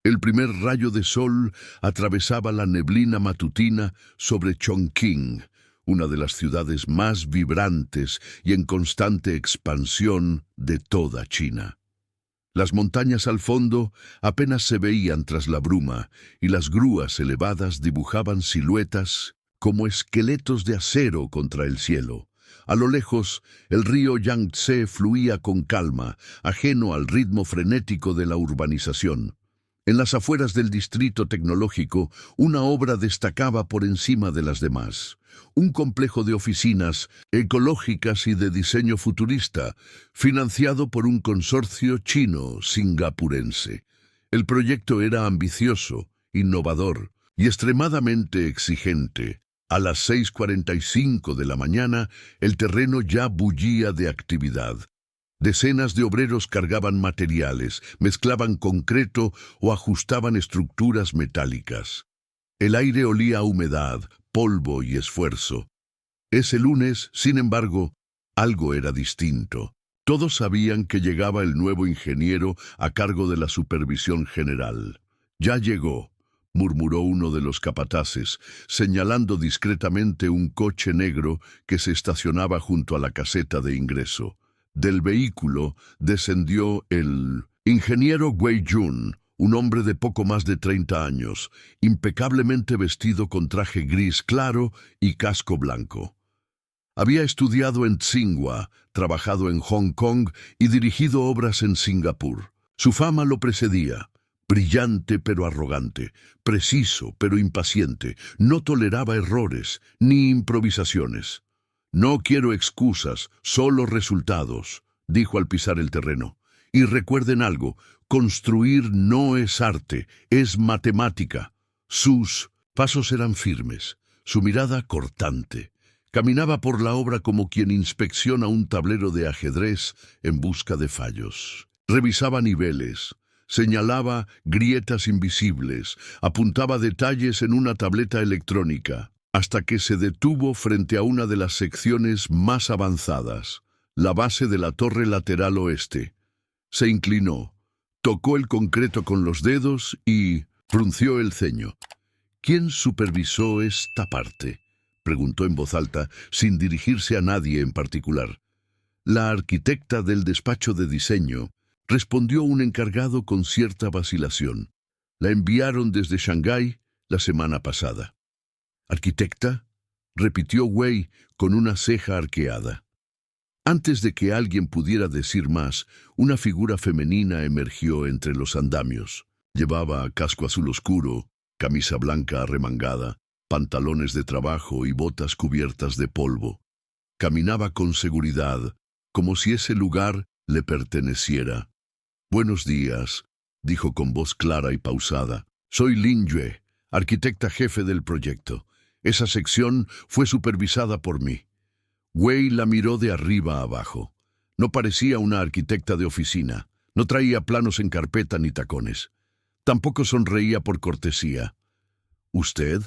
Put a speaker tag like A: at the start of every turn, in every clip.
A: El primer rayo de sol atravesaba la neblina matutina sobre Chongqing, una de las ciudades más vibrantes y en constante expansión de toda China. Las montañas al fondo apenas se veían tras la bruma y las grúas elevadas dibujaban siluetas como esqueletos de acero contra el cielo. A lo lejos, el río Yangtze fluía con calma, ajeno al ritmo frenético de la urbanización. En las afueras del distrito tecnológico, una obra destacaba por encima de las demás. Un complejo de oficinas ecológicas y de diseño futurista, financiado por un consorcio chino-singapurense. El proyecto era ambicioso, innovador y extremadamente exigente. A las 6:45 de la mañana, el terreno ya bullía de actividad. Decenas de obreros cargaban materiales, mezclaban concreto o ajustaban estructuras metálicas. El aire olía a humedad, polvo y esfuerzo. Ese lunes, sin embargo, algo era distinto. Todos sabían que llegaba el nuevo ingeniero a cargo de la supervisión general. «Ya llegó», murmuró uno de los capataces, señalando discretamente un coche negro que se estacionaba junto a la caseta de ingreso. Del vehículo descendió el ingeniero Wei Jun, un hombre de poco más de 30 años, impecablemente vestido con traje gris claro y casco blanco. Había estudiado en Tsinghua, trabajado en Hong Kong y dirigido obras en Singapur. Su fama lo precedía. Brillante pero arrogante, preciso pero impaciente, no toleraba errores ni improvisaciones. «No quiero excusas, solo resultados», dijo al pisar el terreno. «Y recuerden algo, construir no es arte, es matemática». Sus pasos eran firmes, su mirada cortante. Caminaba por la obra como quien inspecciona un tablero de ajedrez en busca de fallos. Revisaba niveles, señalaba grietas invisibles, apuntaba detalles en una tableta electrónica, hasta que se detuvo frente a una de las secciones más avanzadas, la base de la torre lateral oeste. Se inclinó, tocó el concreto con los dedos y frunció el ceño. «¿Quién supervisó esta parte?», preguntó en voz alta, sin dirigirse a nadie en particular. «La arquitecta del despacho de diseño», respondió un encargado con cierta vacilación. «La enviaron desde Shanghái la semana pasada». «¿Arquitecta?», repitió Wei con una ceja arqueada. Antes de que alguien pudiera decir más, una figura femenina emergió entre los andamios. Llevaba casco azul oscuro, camisa blanca arremangada, pantalones de trabajo y botas cubiertas de polvo. Caminaba con seguridad, como si ese lugar le perteneciera. «Buenos días», dijo con voz clara y pausada. «Soy Lin Yue, arquitecta jefe del proyecto. Esa sección fue supervisada por mí». Wei la miró de arriba a abajo. No parecía una arquitecta de oficina. No traía planos en carpeta ni tacones. Tampoco sonreía por cortesía. «¿Usted?»,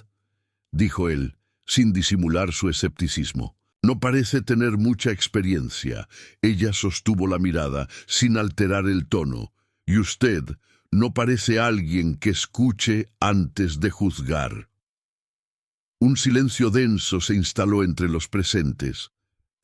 A: dijo él, sin disimular su escepticismo. «No parece tener mucha experiencia». Ella sostuvo la mirada, sin alterar el tono. «Y usted no parece alguien que escuche antes de juzgar». Un silencio denso se instaló entre los presentes.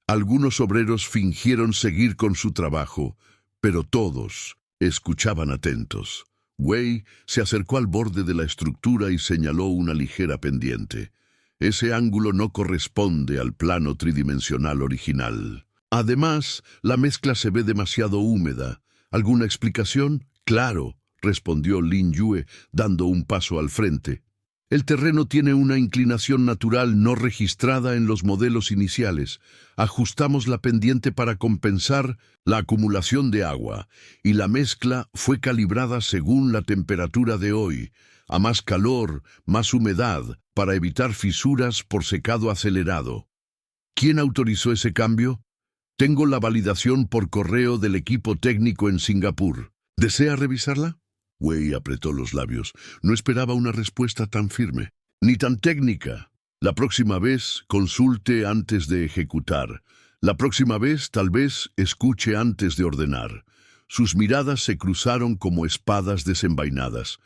A: Algunos obreros fingieron seguir con su trabajo, pero todos escuchaban atentos. Wei se acercó al borde de la estructura y señaló una ligera pendiente. «Ese ángulo no corresponde al plano tridimensional original. Además, la mezcla se ve demasiado húmeda. ¿Alguna explicación?». «Claro», respondió Lin Yue, dando un paso al frente. «El terreno tiene una inclinación natural no registrada en los modelos iniciales. Ajustamos la pendiente para compensar la acumulación de agua, y la mezcla fue calibrada según la temperatura de hoy, a más calor, más humedad, para evitar fisuras por secado acelerado». «¿Quién autorizó ese cambio?». «Tengo la validación por correo del equipo técnico en Singapur. ¿Desea revisarla?». Wei apretó los labios. No esperaba una respuesta tan firme, ni tan técnica. «La próxima vez, consulte antes de ejecutar. La próxima vez, tal vez, escuche antes de ordenar». Sus miradas se cruzaron como espadas desenvainadas.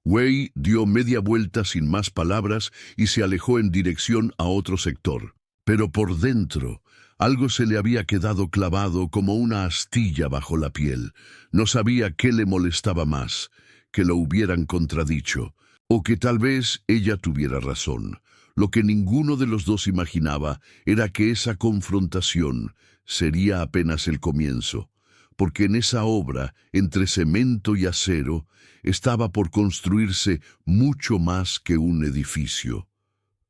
A: Wei dio media vuelta sin más palabras y se alejó en dirección a otro sector. Pero por dentro, algo se le había quedado clavado como una astilla bajo la piel. No sabía qué le molestaba más, que lo hubieran contradicho, o que tal vez ella tuviera razón. Lo que ninguno de los dos imaginaba era que esa confrontación sería apenas el comienzo, porque en esa obra, entre cemento y acero, estaba por construirse mucho más que un edificio.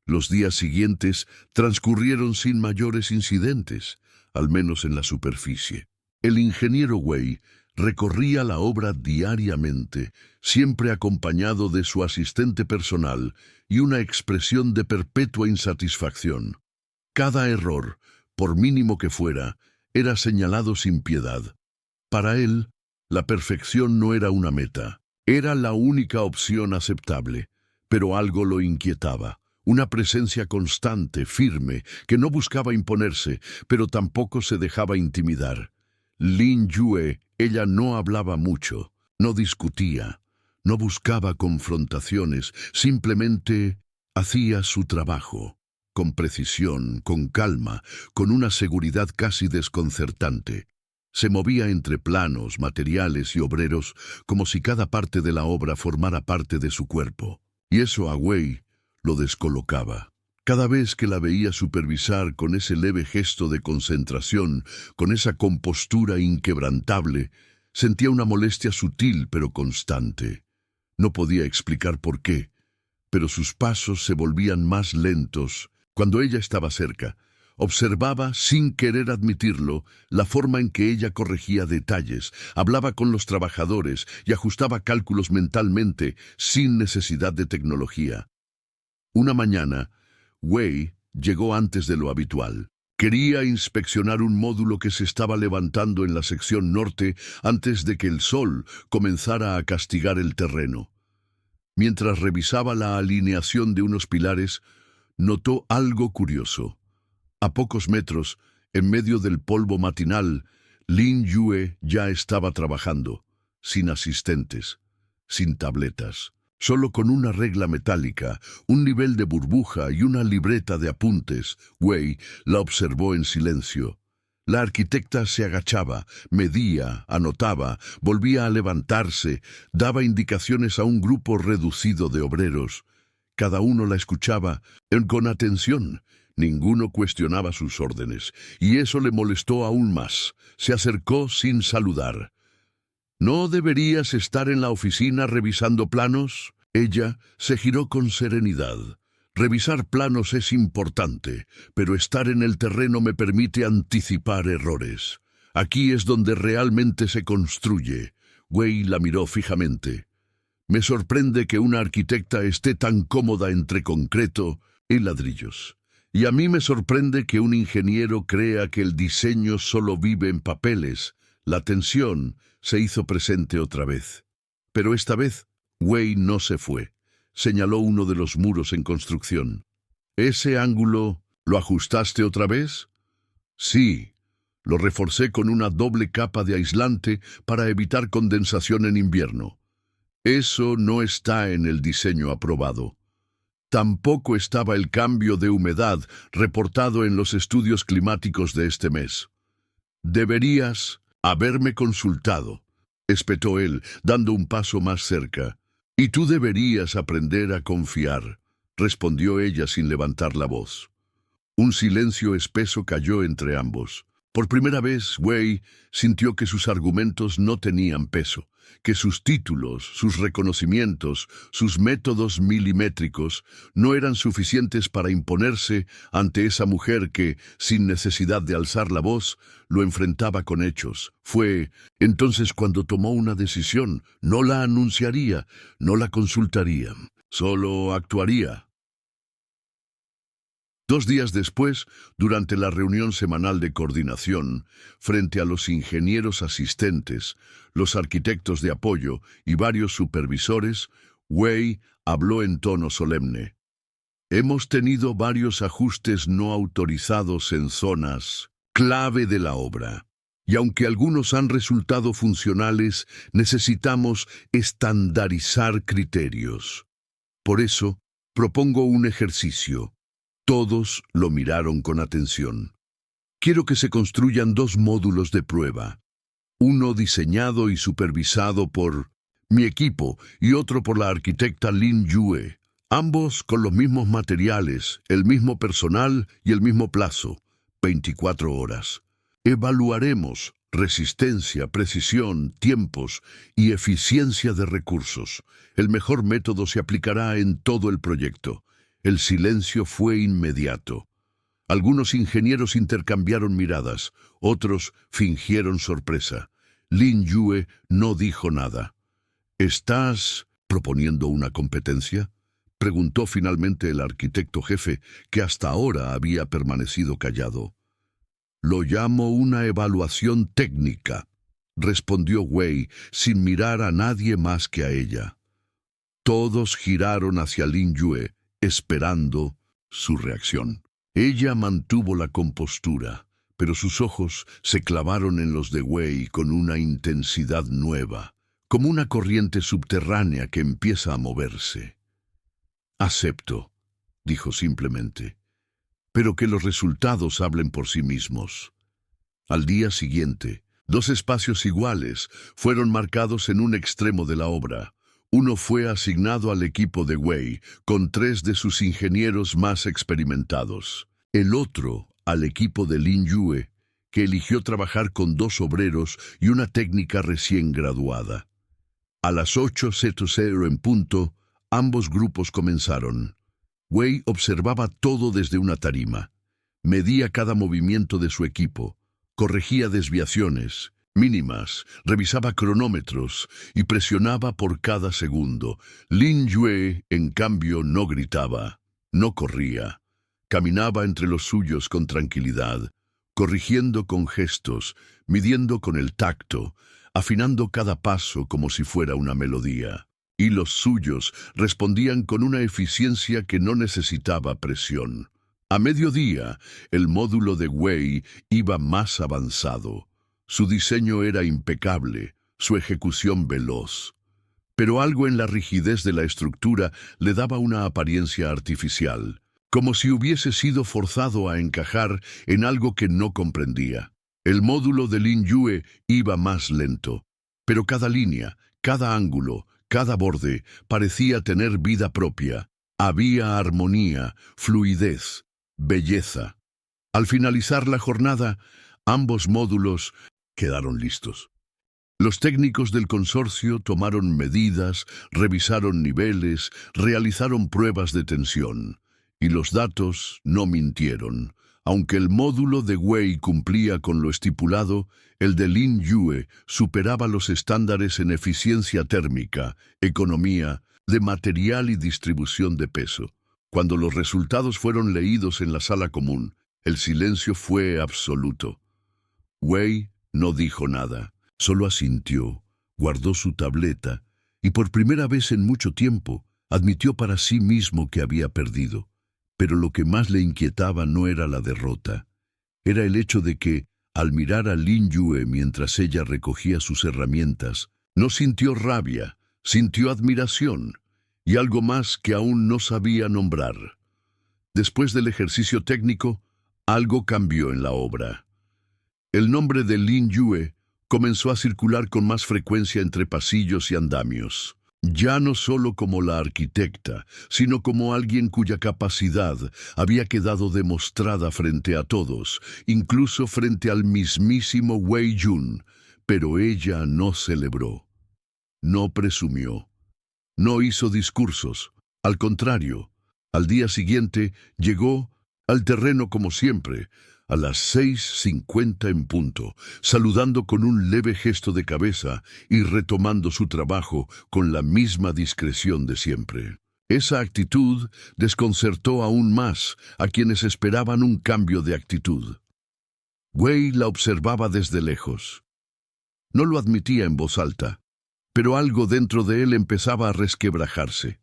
A: Los días siguientes transcurrieron sin mayores incidentes, al menos en la superficie. El ingeniero Wei recorría la obra diariamente, siempre acompañado de su asistente personal y una expresión de perpetua insatisfacción. Cada error, por mínimo que fuera, era señalado sin piedad. Para él, la perfección no era una meta, era la única opción aceptable, pero algo lo inquietaba. Una presencia constante, firme, que no buscaba imponerse, pero tampoco se dejaba intimidar. Lin Yue, ella no hablaba mucho, no discutía, no buscaba confrontaciones, simplemente hacía su trabajo, con precisión, con calma, con una seguridad casi desconcertante. Se movía entre planos, materiales y obreros como si cada parte de la obra formara parte de su cuerpo. Y eso a Wei lo descolocaba. Cada vez que la veía supervisar con ese leve gesto de concentración, con esa compostura inquebrantable, sentía una molestia sutil pero constante. No podía explicar por qué, pero sus pasos se volvían más lentos cuando ella estaba cerca. Observaba, sin querer admitirlo, la forma en que ella corregía detalles, hablaba con los trabajadores y ajustaba cálculos mentalmente, sin necesidad de tecnología. Una mañana, Wei llegó antes de lo habitual. Quería inspeccionar un módulo que se estaba levantando en la sección norte antes de que el sol comenzara a castigar el terreno. Mientras revisaba la alineación de unos pilares, notó algo curioso. A pocos metros, en medio del polvo matinal, Lin Yue ya estaba trabajando, sin asistentes, sin tabletas, solo con una regla metálica, un nivel de burbuja y una libreta de apuntes. Wei la observó en silencio. La arquitecta se agachaba, medía, anotaba, volvía a levantarse, daba indicaciones a un grupo reducido de obreros. Cada uno la escuchaba con atención. Ninguno cuestionaba sus órdenes, y eso le molestó aún más. Se acercó sin saludar. ¿No deberías estar en la oficina revisando planos? Ella se giró con serenidad. Revisar planos es importante, pero estar en el terreno me permite anticipar errores. Aquí es donde realmente se construye. Wei la miró fijamente. Me sorprende que una arquitecta esté tan cómoda entre concreto y ladrillos. Y a mí me sorprende que un ingeniero crea que el diseño solo vive en papeles. La tensión se hizo presente otra vez. Pero esta vez, Wei no se fue. Señaló uno de los muros en construcción. ¿Ese ángulo lo ajustaste otra vez? Sí. Lo reforcé con una doble capa de aislante para evitar condensación en invierno. Eso no está en el diseño aprobado. Tampoco estaba el cambio de humedad reportado en los estudios climáticos de este mes. Deberías haberme consultado, espetó él, dando un paso más cerca. Y tú deberías aprender a confiar, respondió ella sin levantar la voz. Un silencio espeso cayó entre ambos. Por primera vez, Wei sintió que sus argumentos no tenían peso, que sus títulos, sus reconocimientos, sus métodos milimétricos no eran suficientes para imponerse ante esa mujer que, sin necesidad de alzar la voz, lo enfrentaba con hechos. Fue entonces cuando tomó una decisión. No la anunciaría, no la consultaría, solo actuaría. 2 días después, durante la reunión semanal de coordinación, frente a los ingenieros asistentes, los arquitectos de apoyo y varios supervisores, Wei habló en tono solemne. Hemos tenido varios ajustes no autorizados en zonas clave de la obra. Y aunque algunos han resultado funcionales, necesitamos estandarizar criterios. Por eso, propongo un ejercicio. Todos lo miraron con atención. Quiero que se construyan 2 módulos de prueba. Uno diseñado y supervisado por mi equipo y otro por la arquitecta Lin Yue. Ambos con los mismos materiales, el mismo personal y el mismo plazo, 24 horas. Evaluaremos resistencia, precisión, tiempos y eficiencia de recursos. El mejor método se aplicará en todo el proyecto. El silencio fue inmediato. Algunos ingenieros intercambiaron miradas, otros fingieron sorpresa. Lin Yue no dijo nada. ¿Estás proponiendo una competencia?, preguntó finalmente el arquitecto jefe, que hasta ahora había permanecido callado. Lo llamo una evaluación técnica, respondió Wei, sin mirar a nadie más que a ella. Todos giraron hacia Lin Yue, esperando su reacción. Ella mantuvo la compostura, pero sus ojos se clavaron en los de Wei con una intensidad nueva, como una corriente subterránea que empieza a moverse. «Acepto», dijo simplemente, «pero que los resultados hablen por sí mismos». Al día siguiente, 2 espacios iguales fueron marcados en un extremo de la obra. Uno fue asignado al equipo de Wei, con 3 de sus ingenieros más experimentados. El otro al equipo de Lin Yue, que eligió trabajar con 2 obreros y una técnica recién graduada. A las 8:00 en punto, ambos grupos comenzaron. Wei observaba todo desde una tarima. Medía cada movimiento de su equipo, corregía desviaciones mínimas, revisaba cronómetros y presionaba por cada segundo. Lin Yue, en cambio, no gritaba, no corría. Caminaba entre los suyos con tranquilidad, corrigiendo con gestos, midiendo con el tacto, afinando cada paso como si fuera una melodía. Y los suyos respondían con una eficiencia que no necesitaba presión. A mediodía, el módulo de Wei iba más avanzado. Su diseño era impecable, su ejecución veloz. Pero algo en la rigidez de la estructura le daba una apariencia artificial, como si hubiese sido forzado a encajar en algo que no comprendía. El módulo de Lin Yue iba más lento, pero cada línea, cada ángulo, cada borde parecía tener vida propia. Había armonía, fluidez, belleza. Al finalizar la jornada, ambos módulos quedaron listos. Los técnicos del consorcio tomaron medidas, revisaron niveles, realizaron pruebas de tensión. Y los datos no mintieron. Aunque el módulo de Wei cumplía con lo estipulado, el de Lin Yue superaba los estándares en eficiencia térmica, economía, de material y distribución de peso. Cuando los resultados fueron leídos en la sala común, el silencio fue absoluto. Wei no dijo nada, solo asintió, guardó su tableta y por primera vez en mucho tiempo admitió para sí mismo que había perdido. Pero lo que más le inquietaba no era la derrota, era el hecho de que, al mirar a Lin Yue mientras ella recogía sus herramientas, no sintió rabia, sintió admiración y algo más que aún no sabía nombrar. Después del ejercicio técnico, algo cambió en la obra. El nombre de Lin Yue comenzó a circular con más frecuencia entre pasillos y andamios. Ya no solo como la arquitecta, sino como alguien cuya capacidad había quedado demostrada frente a todos, incluso frente al mismísimo Wei Jun. Pero ella no celebró, no presumió, no hizo discursos. Al contrario, al día siguiente llegó al terreno como siempre, a las 6:50 en punto, saludando con un leve gesto de cabeza y retomando su trabajo con la misma discreción de siempre. Esa actitud desconcertó aún más a quienes esperaban un cambio de actitud. Wei la observaba desde lejos. No lo admitía en voz alta, pero algo dentro de él empezaba a resquebrajarse.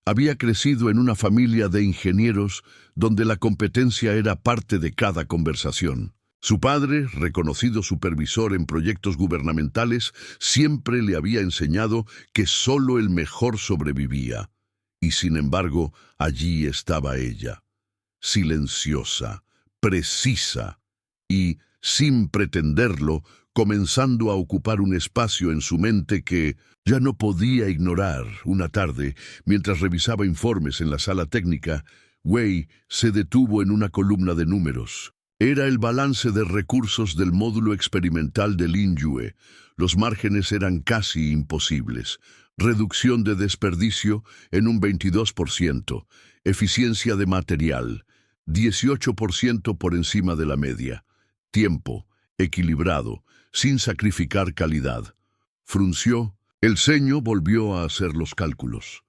A: Había crecido en una familia de ingenieros donde la competencia era parte de cada conversación. Su padre, reconocido supervisor en proyectos gubernamentales, siempre le había enseñado que solo el mejor sobrevivía. Y sin embargo, allí estaba ella, silenciosa, precisa y, sin pretenderlo, comenzando a ocupar un espacio en su mente que ya no podía ignorar. Una tarde, mientras revisaba informes en la sala técnica, Wei se detuvo en una columna de números. Era el balance de recursos del módulo experimental de Lin Yue. Los márgenes eran casi imposibles. Reducción de desperdicio en un 22%. Eficiencia de material, 18% por encima de la media. Tiempo, equilibrado, sin sacrificar calidad. Frunció, el ceño volvió a hacer los cálculos.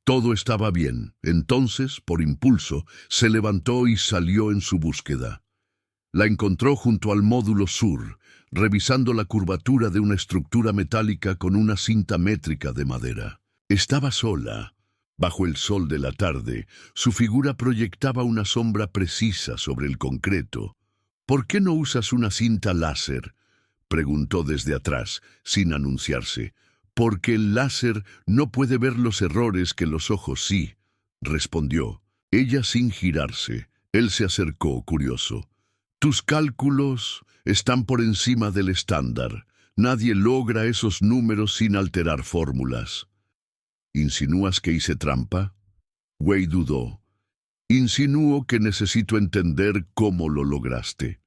A: Todo estaba bien. Entonces, por impulso, se levantó y salió en su búsqueda. La encontró junto al módulo sur, revisando la curvatura de una estructura metálica con una cinta métrica de madera. Estaba sola. Bajo el sol de la tarde, su figura proyectaba una sombra precisa sobre el concreto. «¿Por qué no usas una cinta láser?», preguntó desde atrás, sin anunciarse. «Porque el láser no puede ver los errores que los ojos sí», respondió. Ella sin girarse. Él se acercó, curioso. «Tus cálculos están por encima del estándar. Nadie logra esos números sin alterar fórmulas». «¿Insinúas que hice trampa?». Wei dudó. «Insinúo que necesito entender cómo lo lograste».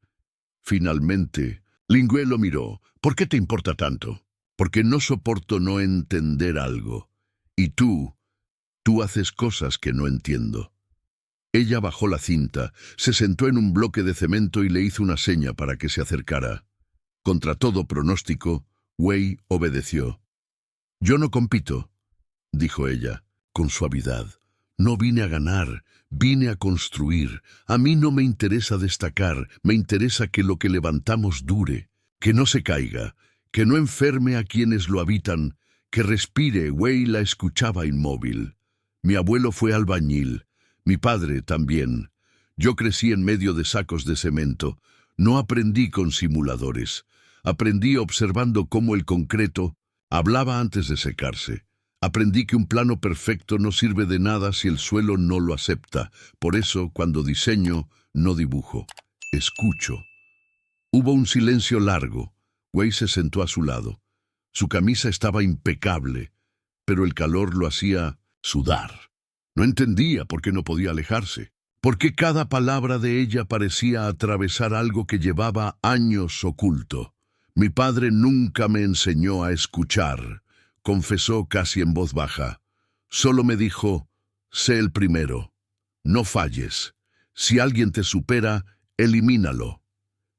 A: Finalmente, Lin Yue lo miró. «¿Por qué te importa tanto?». «Porque no soporto no entender algo. Y tú haces cosas que no entiendo». Ella bajó la cinta, se sentó en un bloque de cemento y le hizo una seña para que se acercara. Contra todo pronóstico, Wei obedeció. «Yo no compito», dijo ella, con suavidad. «No vine a ganar, vine a construir. A mí no me interesa destacar, me interesa que lo que levantamos dure, que no se caiga, que no enferme a quienes lo habitan, que respire». Wei la escuchaba inmóvil. «Mi abuelo fue albañil. Mi padre también. Yo crecí en medio de sacos de cemento. No aprendí con simuladores. Aprendí observando cómo el concreto hablaba antes de secarse. Aprendí que un plano perfecto no sirve de nada si el suelo no lo acepta. Por eso, cuando diseño, no dibujo. Escucho». Hubo un silencio largo. Wei se sentó a su lado. Su camisa estaba impecable, pero el calor lo hacía sudar. No entendía por qué no podía alejarse, por qué cada palabra de ella parecía atravesar algo que llevaba años oculto. «Mi padre nunca me enseñó a escuchar», confesó casi en voz baja. «Solo me dijo, sé el primero. No falles. Si alguien te supera, elimínalo».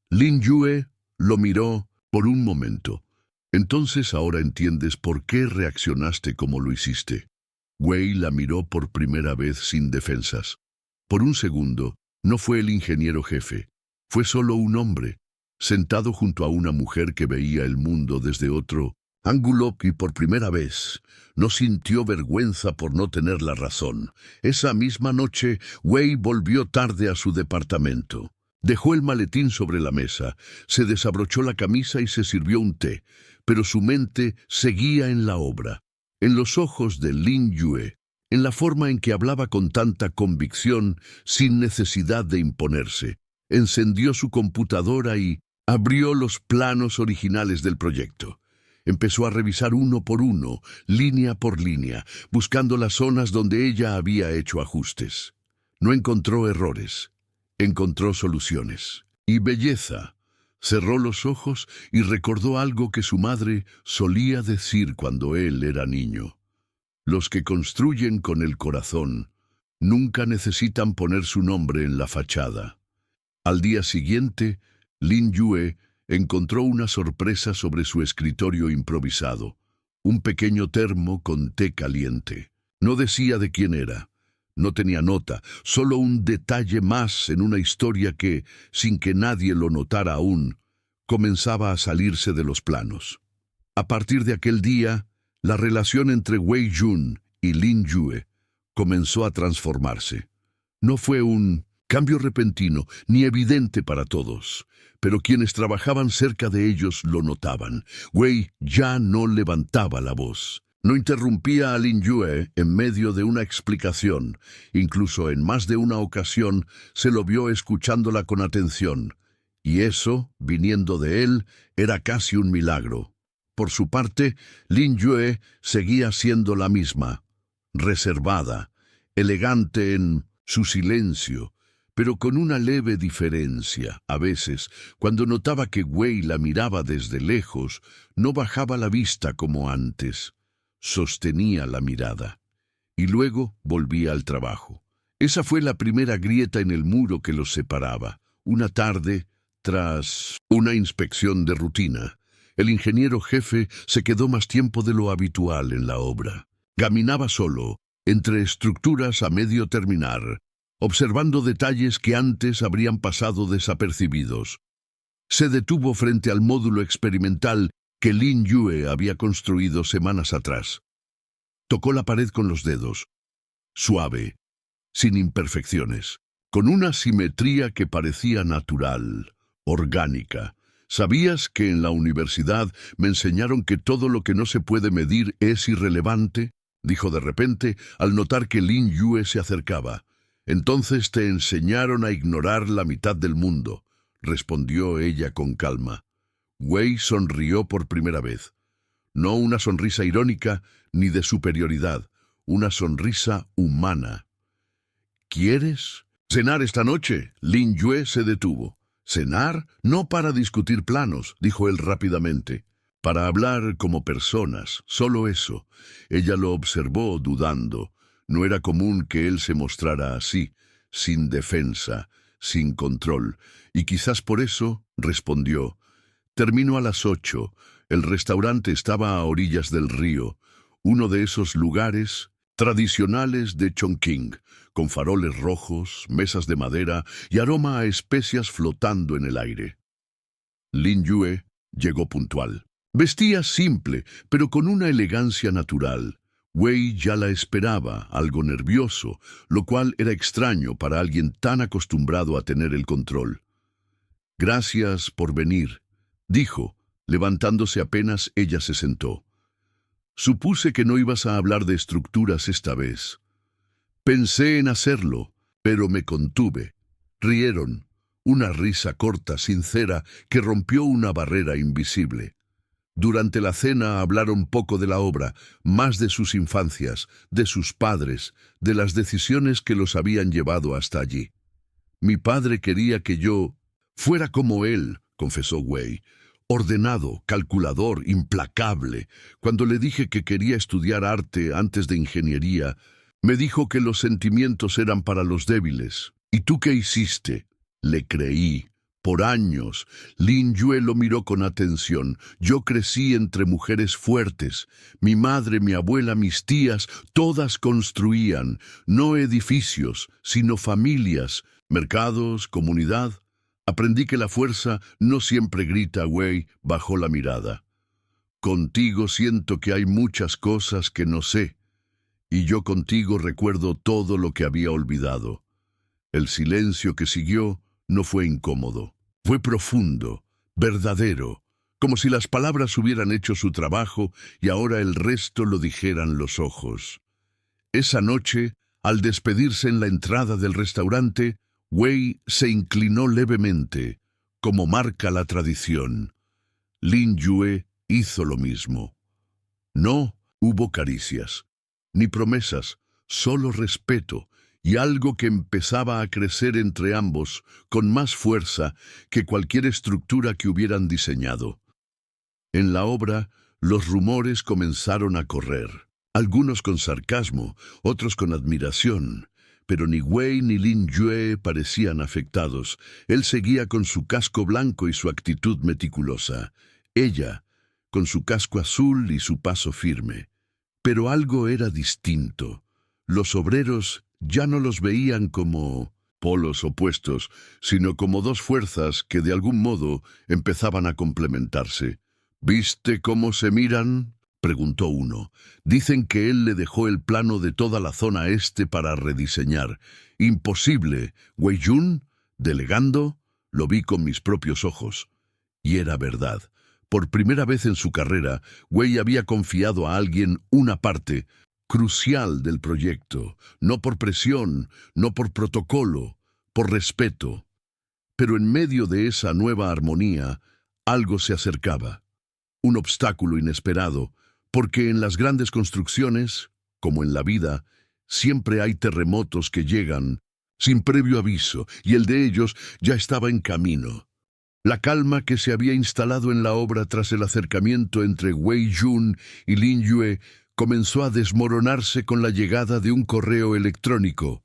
A: Lin Yue lo miró por un momento. «Entonces ahora entiendes por qué reaccionaste como lo hiciste». Wei la miró por primera vez sin defensas. Por un segundo, no fue el ingeniero jefe. Fue solo un hombre, sentado junto a una mujer que veía el mundo desde otro ángulo y por primera vez no sintió vergüenza por no tener la razón. Esa misma noche, Wei volvió tarde a su departamento. Dejó el maletín sobre la mesa, se desabrochó la camisa y se sirvió un té, pero su mente seguía en la obra. En los ojos de Lin Yue, en la forma en que hablaba con tanta convicción, sin necesidad de imponerse. Encendió su computadora y abrió los planos originales del proyecto. Empezó a revisar uno por uno, línea por línea, buscando las zonas donde ella había hecho ajustes. No encontró errores, encontró soluciones. Y belleza. Cerró los ojos y recordó algo que su madre solía decir cuando él era niño. Los que construyen con el corazón nunca necesitan poner su nombre en la fachada. Al día siguiente, Lin Yue encontró una sorpresa sobre su escritorio improvisado. Un pequeño termo con té caliente. No decía de quién era. No tenía nota, solo un detalle más en una historia que, sin que nadie lo notara aún, comenzaba a salirse de los planos. A partir de aquel día, la relación entre Wei Jun y Lin Yue comenzó a transformarse. No fue un cambio repentino, ni evidente para todos. Pero quienes trabajaban cerca de ellos lo notaban. Wei ya no levantaba la voz. No interrumpía a Lin Yue en medio de una explicación. Incluso en más de una ocasión se lo vio escuchándola con atención. Y eso, viniendo de él, era casi un milagro. Por su parte, Lin Yue seguía siendo la misma, reservada, elegante en su silencio, pero con una leve diferencia. A veces, cuando notaba que Wei la miraba desde lejos, no bajaba la vista como antes. Sostenía la mirada. Y luego volvía al trabajo. Esa fue la primera grieta en el muro que los separaba. Una tarde, tras una inspección de rutina, el ingeniero jefe se quedó más tiempo de lo habitual en la obra. Caminaba solo, entre estructuras a medio terminar, observando detalles que antes habrían pasado desapercibidos. Se detuvo frente al módulo experimental que Lin Yue había construido semanas atrás. Tocó la pared con los dedos, suave, sin imperfecciones, con una simetría que parecía natural, orgánica. ¿Sabías que en la universidad me enseñaron que todo lo que no se puede medir es irrelevante? Dijo de repente al notar que Lin Yue se acercaba. Entonces te enseñaron a ignorar la mitad del mundo, respondió ella con calma. Wei sonrió por primera vez. No una sonrisa irónica ni de superioridad, una sonrisa humana. ¿Quieres cenar esta noche? Lin Yue se detuvo. ¿Cenar? No para discutir planos, dijo él rápidamente. Para hablar como personas, solo eso. Ella lo observó dudando. No era común que él se mostrara así, sin defensa, sin control. Y quizás por eso, respondió. Termino a las 8. El restaurante estaba a orillas del río, uno de esos lugares tradicionales de Chongqing, con faroles rojos, mesas de madera y aroma a especias flotando en el aire. Lin Yue llegó puntual. Vestía simple, pero con una elegancia natural. Wei ya la esperaba, algo nervioso, lo cual era extraño para alguien tan acostumbrado a tener el control. «Gracias por venir», dijo, levantándose apenas ella se sentó. «Supuse que no ibas a hablar de estructuras esta vez. Pensé en hacerlo, pero me contuve». Rieron, una risa corta, sincera, que rompió una barrera invisible. Durante la cena hablaron poco de la obra, más de sus infancias, de sus padres, de las decisiones que los habían llevado hasta allí. «Mi padre quería que yo fuera como él», confesó Wei. «Ordenado, calculador, implacable. Cuando le dije que quería estudiar arte antes de ingeniería, me dijo que los sentimientos eran para los débiles. ¿Y tú qué hiciste?» Le creí. Por años, Lin Yue lo miró con atención. «Yo crecí entre mujeres fuertes. Mi madre, mi abuela, mis tías, todas construían, no edificios, sino familias, mercados, comunidad. Aprendí que la fuerza no siempre grita». Wei bajó la mirada. «Contigo siento que hay muchas cosas que no sé, y yo contigo recuerdo todo lo que había olvidado». El silencio que siguió no fue incómodo. Fue profundo, verdadero, como si las palabras hubieran hecho su trabajo y ahora el resto lo dijeran los ojos. Esa noche, al despedirse en la entrada del restaurante, Wei se inclinó levemente, como marca la tradición. Lin Yue hizo lo mismo. No hubo caricias, ni promesas, solo respeto, y algo que empezaba a crecer entre ambos con más fuerza que cualquier estructura que hubieran diseñado. En la obra, los rumores comenzaron a correr, algunos con sarcasmo, otros con admiración, pero ni Wei ni Lin Yue parecían afectados. Él seguía con su casco blanco y su actitud meticulosa. Ella, con su casco azul y su paso firme. Pero algo era distinto. Los obreros ya no los veían como polos opuestos, sino como dos fuerzas que de algún modo empezaban a complementarse. «¿Viste cómo se miran?», preguntó uno. Dicen que él le dejó el plano de toda la zona este para rediseñar. Imposible. Wei Jun, delegando, lo vi con mis propios ojos. Y era verdad. Por primera vez en su carrera, Wei había confiado a alguien una parte crucial del proyecto, no por presión, no por protocolo, por respeto. Pero en medio de esa nueva armonía, algo se acercaba. Un obstáculo inesperado, porque en las grandes construcciones, como en la vida, siempre hay terremotos que llegan sin previo aviso, y el de ellos ya estaba en camino. La calma que se había instalado en la obra tras el acercamiento entre Wei Jun y Lin Yue comenzó a desmoronarse con la llegada de un correo electrónico.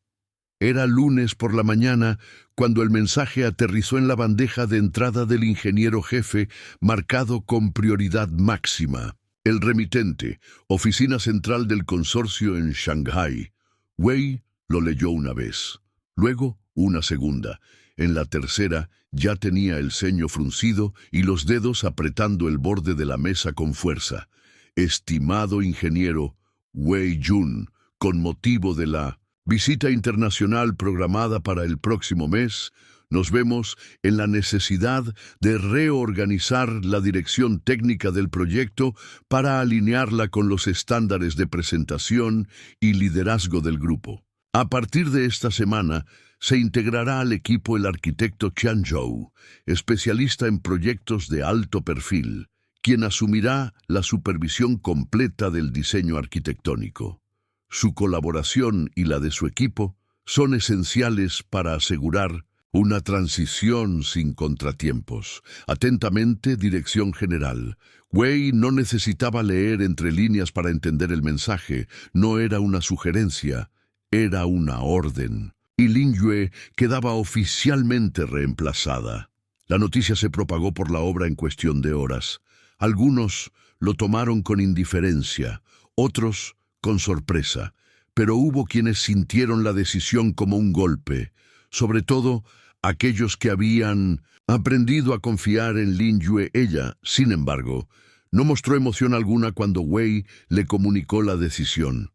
A: Era lunes por la mañana cuando el mensaje aterrizó en la bandeja de entrada del ingeniero jefe, marcado con prioridad máxima. El remitente, oficina central del consorcio en Shanghái. Wei lo leyó una vez, luego una segunda. En la tercera ya tenía el ceño fruncido y los dedos apretando el borde de la mesa con fuerza. Estimado ingeniero Wei Jun, con motivo de la visita internacional programada para el próximo mes, nos vemos en la necesidad de reorganizar la dirección técnica del proyecto para alinearla con los estándares de presentación y liderazgo del grupo. A partir de esta semana, se integrará al equipo el arquitecto Qian Zhou, especialista en proyectos de alto perfil, quien asumirá la supervisión completa del diseño arquitectónico. Su colaboración y la de su equipo son esenciales para asegurar una transición sin contratiempos. Atentamente, Dirección General. Wei no necesitaba leer entre líneas para entender el mensaje. No era una sugerencia, era una orden. Y Lin Yue quedaba oficialmente reemplazada. La noticia se propagó por la obra en cuestión de horas. Algunos lo tomaron con indiferencia, otros con sorpresa, pero hubo quienes sintieron la decisión como un golpe, sobre todo aquellos que habían aprendido a confiar en Lin Yue. Ella, sin embargo, no mostró emoción alguna cuando Wei le comunicó la decisión.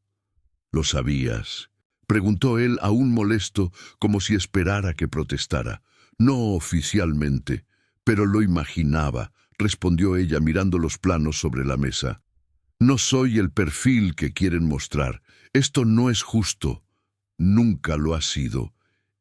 A: ¿Lo sabías?, preguntó él, aún molesto, como si esperara que protestara. No oficialmente, pero lo imaginaba, respondió ella mirando los planos sobre la mesa. No soy el perfil que quieren mostrar. Esto no es justo. Nunca lo ha sido.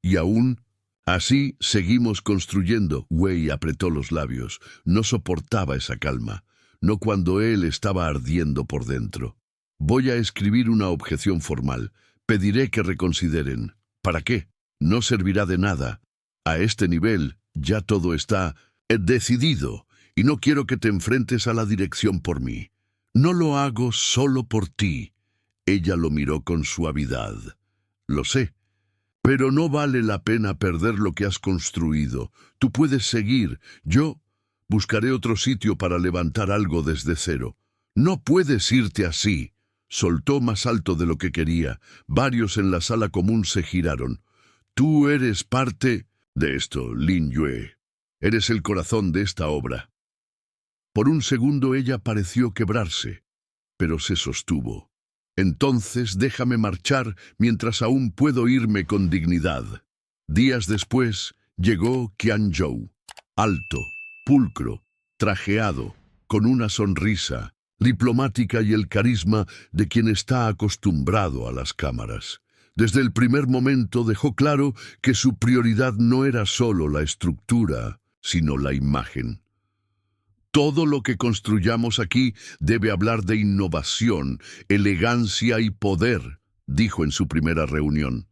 A: Y aún así seguimos construyendo. Wei apretó los labios. No soportaba esa calma, no cuando él estaba ardiendo por dentro. Voy a escribir una objeción formal. Pediré que reconsideren. ¿Para qué? No servirá de nada. A este nivel ya todo está decidido, y no quiero que te enfrentes a la dirección por mí. No lo hago solo por ti. Ella lo miró con suavidad. Lo sé, pero no vale la pena perder lo que has construido. Tú puedes seguir. Yo buscaré otro sitio para levantar algo desde cero. No puedes irte así. Soltó más alto de lo que quería. Varios en la sala común se giraron. Tú eres parte de esto, Lin Yue. Eres el corazón de esta obra. Por un segundo ella pareció quebrarse, pero se sostuvo. Entonces déjame marchar mientras aún puedo irme con dignidad. Días después llegó Qian Zhou, alto, pulcro, trajeado, con una sonrisa diplomática y el carisma de quien está acostumbrado a las cámaras. Desde el primer momento dejó claro que su prioridad no era solo la estructura, sino la imagen. Todo lo que construyamos aquí debe hablar de innovación, elegancia y poder, dijo en su primera reunión.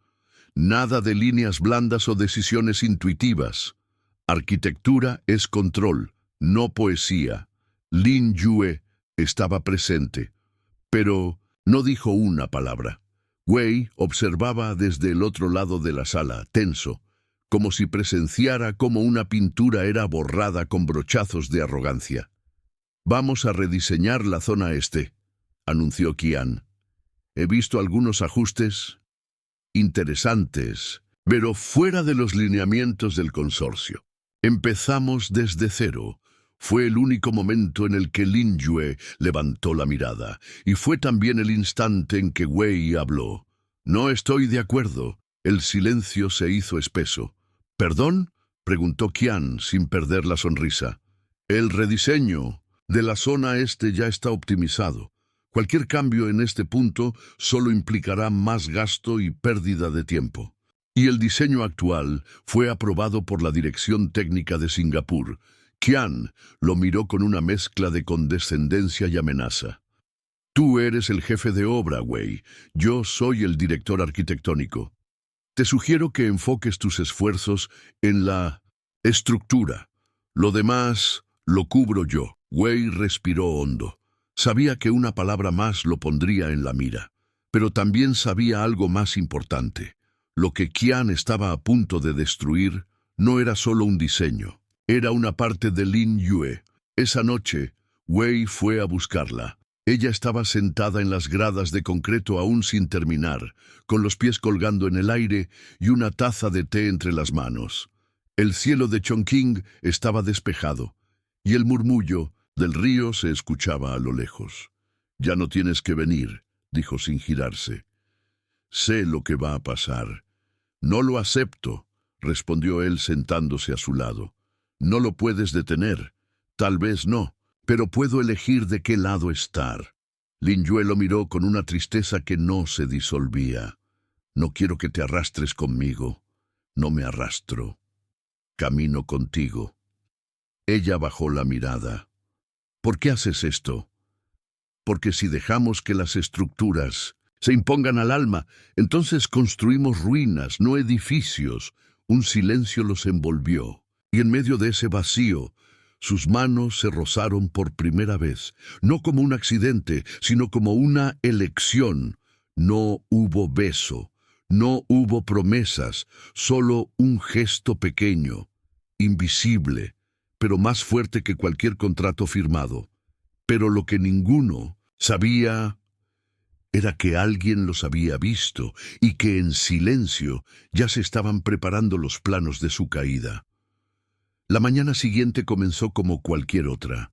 A: Nada de líneas blandas o decisiones intuitivas. Arquitectura es control, no poesía. Lin Yue estaba presente, pero no dijo una palabra. Wei observaba desde el otro lado de la sala, tenso, como si presenciara cómo una pintura era borrada con brochazos de arrogancia. Vamos a rediseñar la zona este, anunció Qian. He visto algunos ajustes interesantes, pero fuera de los lineamientos del consorcio. Empezamos desde cero. Fue el único momento en el que Lin Yue levantó la mirada, y fue también el instante en que Wei habló. «No estoy de acuerdo». El silencio se hizo espeso. «¿Perdón?», preguntó Qian sin perder la sonrisa. «El rediseño de la zona este ya está optimizado. Cualquier cambio en este punto solo implicará más gasto y pérdida de tiempo. Y el diseño actual fue aprobado por la Dirección Técnica de Singapur». Qian lo miró con una mezcla de condescendencia y amenaza. «Tú eres el jefe de obra, Wei. Yo soy el director arquitectónico. Te sugiero que enfoques tus esfuerzos en la estructura. Lo demás lo cubro yo». Wei respiró hondo. Sabía que una palabra más lo pondría en la mira, pero también sabía algo más importante. Lo que Qian estaba a punto de destruir no era solo un diseño. Era una parte de Lin Yue. Esa noche, Wei fue a buscarla. Ella estaba sentada en las gradas de concreto aún sin terminar, con los pies colgando en el aire y una taza de té entre las manos. El cielo de Chongqing estaba despejado, y el murmullo del río se escuchaba a lo lejos. «Ya no tienes que venir», dijo sin girarse. «Sé lo que va a pasar». «No lo acepto», respondió él sentándose a su lado. «No lo puedes detener. Tal vez no, pero puedo elegir de qué lado estar». Lin Yue lo miró con una tristeza que no se disolvía. «No quiero que te arrastres conmigo. No me arrastro. Camino contigo». Ella bajó la mirada. «¿Por qué haces esto?». «Porque si dejamos que las estructuras se impongan al alma, entonces construimos ruinas, no edificios». Un silencio los envolvió. Y en medio de ese vacío, sus manos se rozaron por primera vez, no como un accidente, sino como una elección. No hubo beso, no hubo promesas, solo un gesto pequeño, invisible, pero más fuerte que cualquier contrato firmado. Pero lo que ninguno sabía era que alguien los había visto y que en silencio ya se estaban preparando los planos de su caída. La mañana siguiente comenzó como cualquier otra.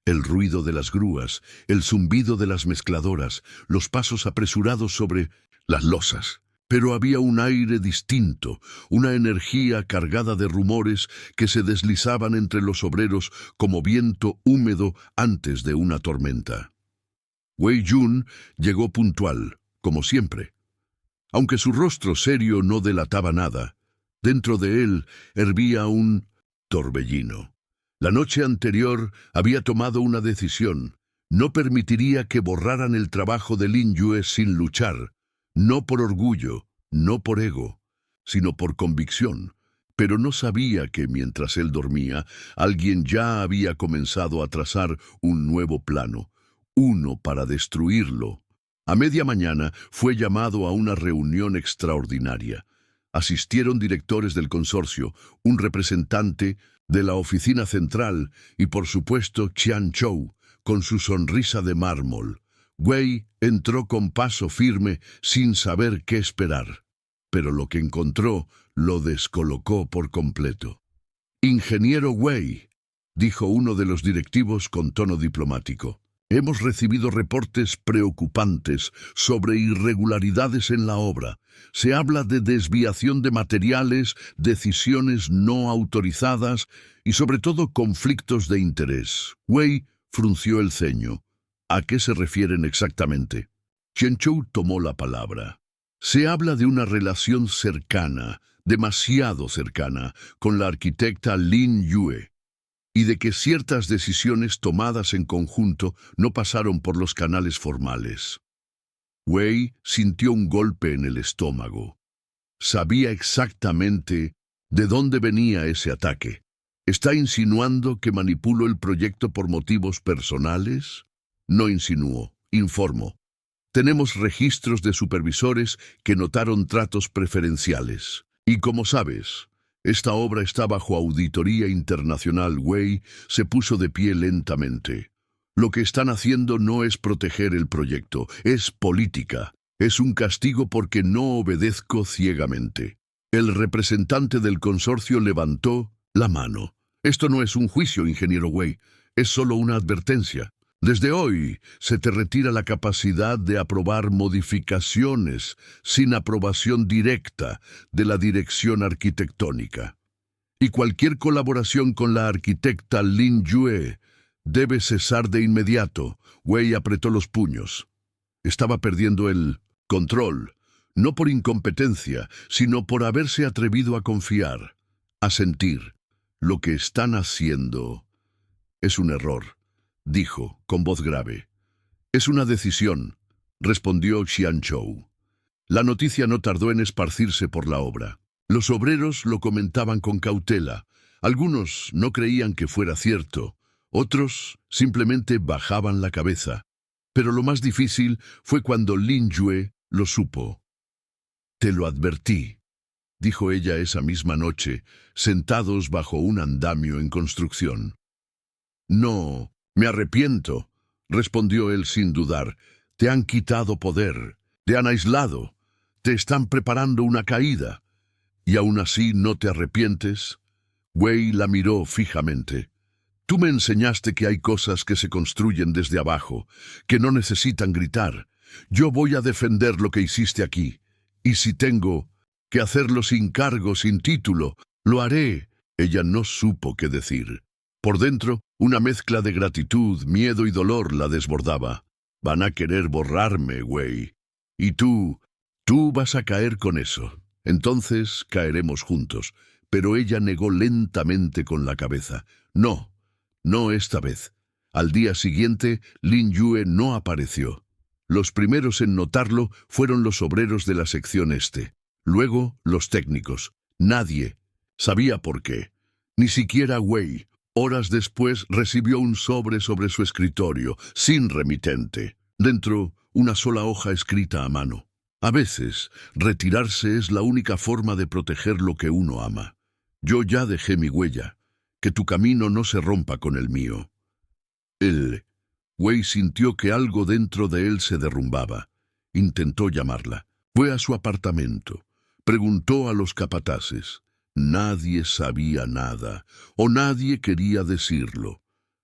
A: El ruido de las grúas, el zumbido de las mezcladoras, los pasos apresurados sobre las losas. Pero había un aire distinto, una energía cargada de rumores que se deslizaban entre los obreros como viento húmedo antes de una tormenta. Wei Jun llegó puntual, como siempre. Aunque su rostro serio no delataba nada, dentro de él hervía un torbellino. La noche anterior había tomado una decisión. No permitiría que borraran el trabajo de Lin Yue sin luchar, no por orgullo, no por ego, sino por convicción. Pero no sabía que mientras él dormía, alguien ya había comenzado a trazar un nuevo plano, uno para destruirlo. A media mañana fue llamado a una reunión extraordinaria. Asistieron directores del consorcio, un representante de la oficina central y, por supuesto, Qian Chou, con su sonrisa de mármol. Wei entró con paso firme, sin saber qué esperar. Pero lo que encontró lo descolocó por completo. «Ingeniero Wei», dijo uno de los directivos con tono diplomático, «hemos recibido reportes preocupantes sobre irregularidades en la obra. Se habla de desviación de materiales, decisiones no autorizadas y sobre todo conflictos de interés». Wei frunció el ceño. «¿A qué se refieren exactamente?». Chen Chou tomó la palabra. «Se habla de una relación cercana, demasiado cercana, con la arquitecta Lin Yue, y de que ciertas decisiones tomadas en conjunto no pasaron por los canales formales». Wei sintió un golpe en el estómago. Sabía exactamente de dónde venía ese ataque. ¿Está insinuando que manipuló el proyecto por motivos personales? No insinuó, informó. Tenemos registros de supervisores que notaron tratos preferenciales. Y como sabes, esta obra está bajo auditoría internacional. Wei se puso de pie lentamente. Lo que están haciendo no es proteger el proyecto, es política. Es un castigo porque no obedezco ciegamente. El representante del consorcio levantó la mano. Esto no es un juicio, ingeniero Wei, es solo una advertencia. Desde hoy se te retira la capacidad de aprobar modificaciones sin aprobación directa de la dirección arquitectónica. Y cualquier colaboración con la arquitecta Lin Yue debe cesar de inmediato. Wei apretó los puños. Estaba perdiendo el control, no por incompetencia, sino por haberse atrevido a confiar, a sentir. Lo que están haciendo es un error, dijo con voz grave. Es una decisión, respondió Xianzhou. La noticia no tardó en esparcirse por la obra. Los obreros lo comentaban con cautela. Algunos no creían que fuera cierto, otros simplemente bajaban la cabeza. Pero lo más difícil fue cuando Lin Yue lo supo. Te lo advertí, dijo ella esa misma noche, sentados bajo un andamio en construcción. No, me arrepiento, respondió él sin dudar. Te han quitado poder, te han aislado, te están preparando una caída. ¿Y aún así no te arrepientes? Wei la miró fijamente. Tú me enseñaste que hay cosas que se construyen desde abajo, que no necesitan gritar. Yo voy a defender lo que hiciste aquí. Y si tengo que hacerlo sin cargo, sin título, lo haré. Ella no supo qué decir. Por dentro, una mezcla de gratitud, miedo y dolor la desbordaba. Van a querer borrarme, Wei. Y tú vas a caer con eso. Entonces caeremos juntos. Pero ella negó lentamente con la cabeza. No, no esta vez. Al día siguiente, Lin Yue no apareció. Los primeros en notarlo fueron los obreros de la sección este. Luego, los técnicos. Nadie sabía por qué. Ni siquiera Wei. Horas después recibió un sobre su escritorio, sin remitente. Dentro, una sola hoja escrita a mano. A veces, retirarse es la única forma de proteger lo que uno ama. Yo ya dejé mi huella. Que tu camino no se rompa con el mío. Wei sintió que algo dentro de él se derrumbaba. Intentó llamarla. Fue a su apartamento. Preguntó a los capataces. Nadie sabía nada, o nadie quería decirlo.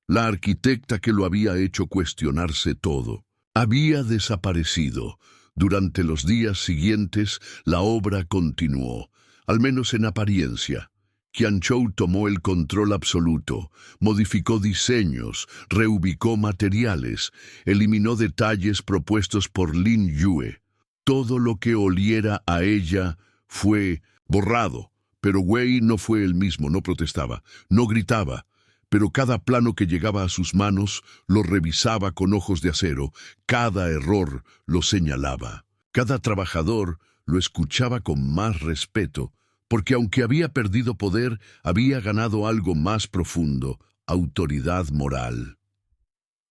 A: La arquitecta que lo había hecho cuestionarse todo había desaparecido. Durante los días siguientes, la obra continuó, al menos en apariencia. Qianzhou tomó el control absoluto, modificó diseños, reubicó materiales, eliminó detalles propuestos por Lin Yue. Todo lo que oliera a ella fue borrado, pero Wei no fue el mismo, no protestaba, no gritaba, pero cada plano que llegaba a sus manos lo revisaba con ojos de acero, cada error lo señalaba, cada trabajador lo escuchaba con más respeto, porque aunque había perdido poder, había ganado algo más profundo, autoridad moral.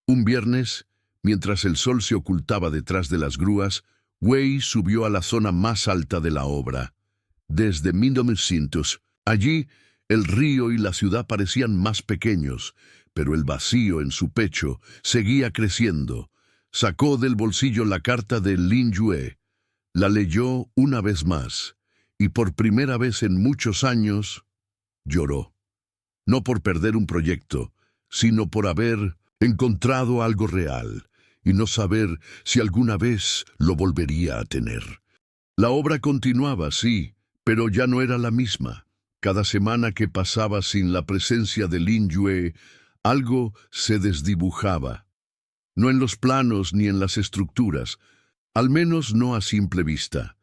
A: Un viernes, mientras el sol se ocultaba detrás de las grúas, Wei subió a la zona más alta de la obra. Desde 1900, allí el río y la ciudad parecían más pequeños, pero el vacío en su pecho seguía creciendo. Sacó del bolsillo la carta de Lin Yue, la leyó una vez más, y por primera vez en muchos años lloró. No por perder un proyecto, sino por haber encontrado algo real y no saber si alguna vez lo volvería a tener. La obra continuaba, sí, pero ya no era la misma. Cada semana que pasaba sin la presencia de Lin Yue, algo se desdibujaba. No en los planos ni en las estructuras, al menos no a simple vista,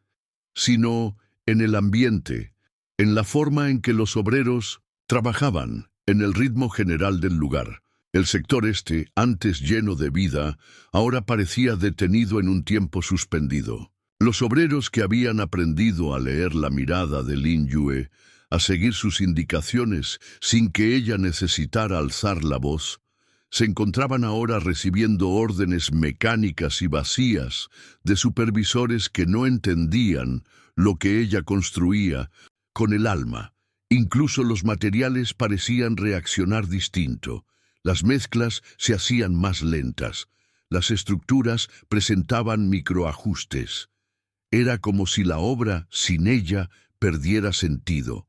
A: sino en el ambiente, en la forma en que los obreros trabajaban, en el ritmo general del lugar. El sector este, antes lleno de vida, ahora parecía detenido en un tiempo suspendido. Los obreros que habían aprendido a leer la mirada de Lin Yue, a seguir sus indicaciones sin que ella necesitara alzar la voz, se encontraban ahora recibiendo órdenes mecánicas y vacías de supervisores que no entendían lo que ella construía con el alma. Incluso los materiales parecían reaccionar distinto. Las mezclas se hacían más lentas. Las estructuras presentaban microajustes. Era como si la obra, sin ella, perdiera sentido.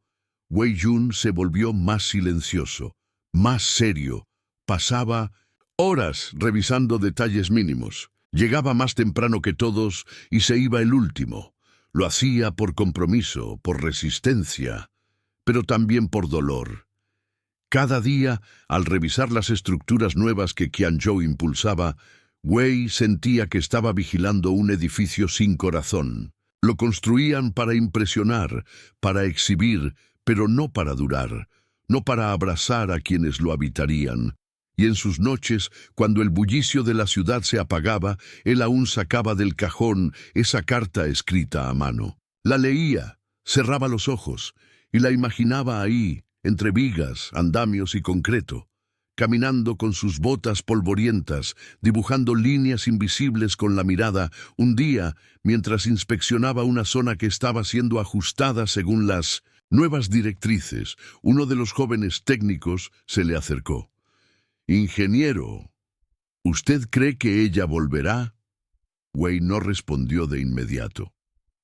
A: Wei Jun se volvió más silencioso, más serio. Pasaba horas revisando detalles mínimos. Llegaba más temprano que todos y se iba el último. Lo hacía por compromiso, por resistencia, pero también por dolor. Cada día, al revisar las estructuras nuevas que Qianzhou impulsaba, Wei sentía que estaba vigilando un edificio sin corazón. Lo construían para impresionar, para exhibir, pero no para durar, no para abrazar a quienes lo habitarían. Y en sus noches, cuando el bullicio de la ciudad se apagaba, él aún sacaba del cajón esa carta escrita a mano. La leía, cerraba los ojos y la imaginaba ahí, entre vigas, andamios y concreto, caminando con sus botas polvorientas, dibujando líneas invisibles con la mirada, un día, mientras inspeccionaba una zona que estaba siendo ajustada según las nuevas directrices, uno de los jóvenes técnicos se le acercó. «Ingeniero, ¿usted cree que ella volverá?» Wei no respondió de inmediato.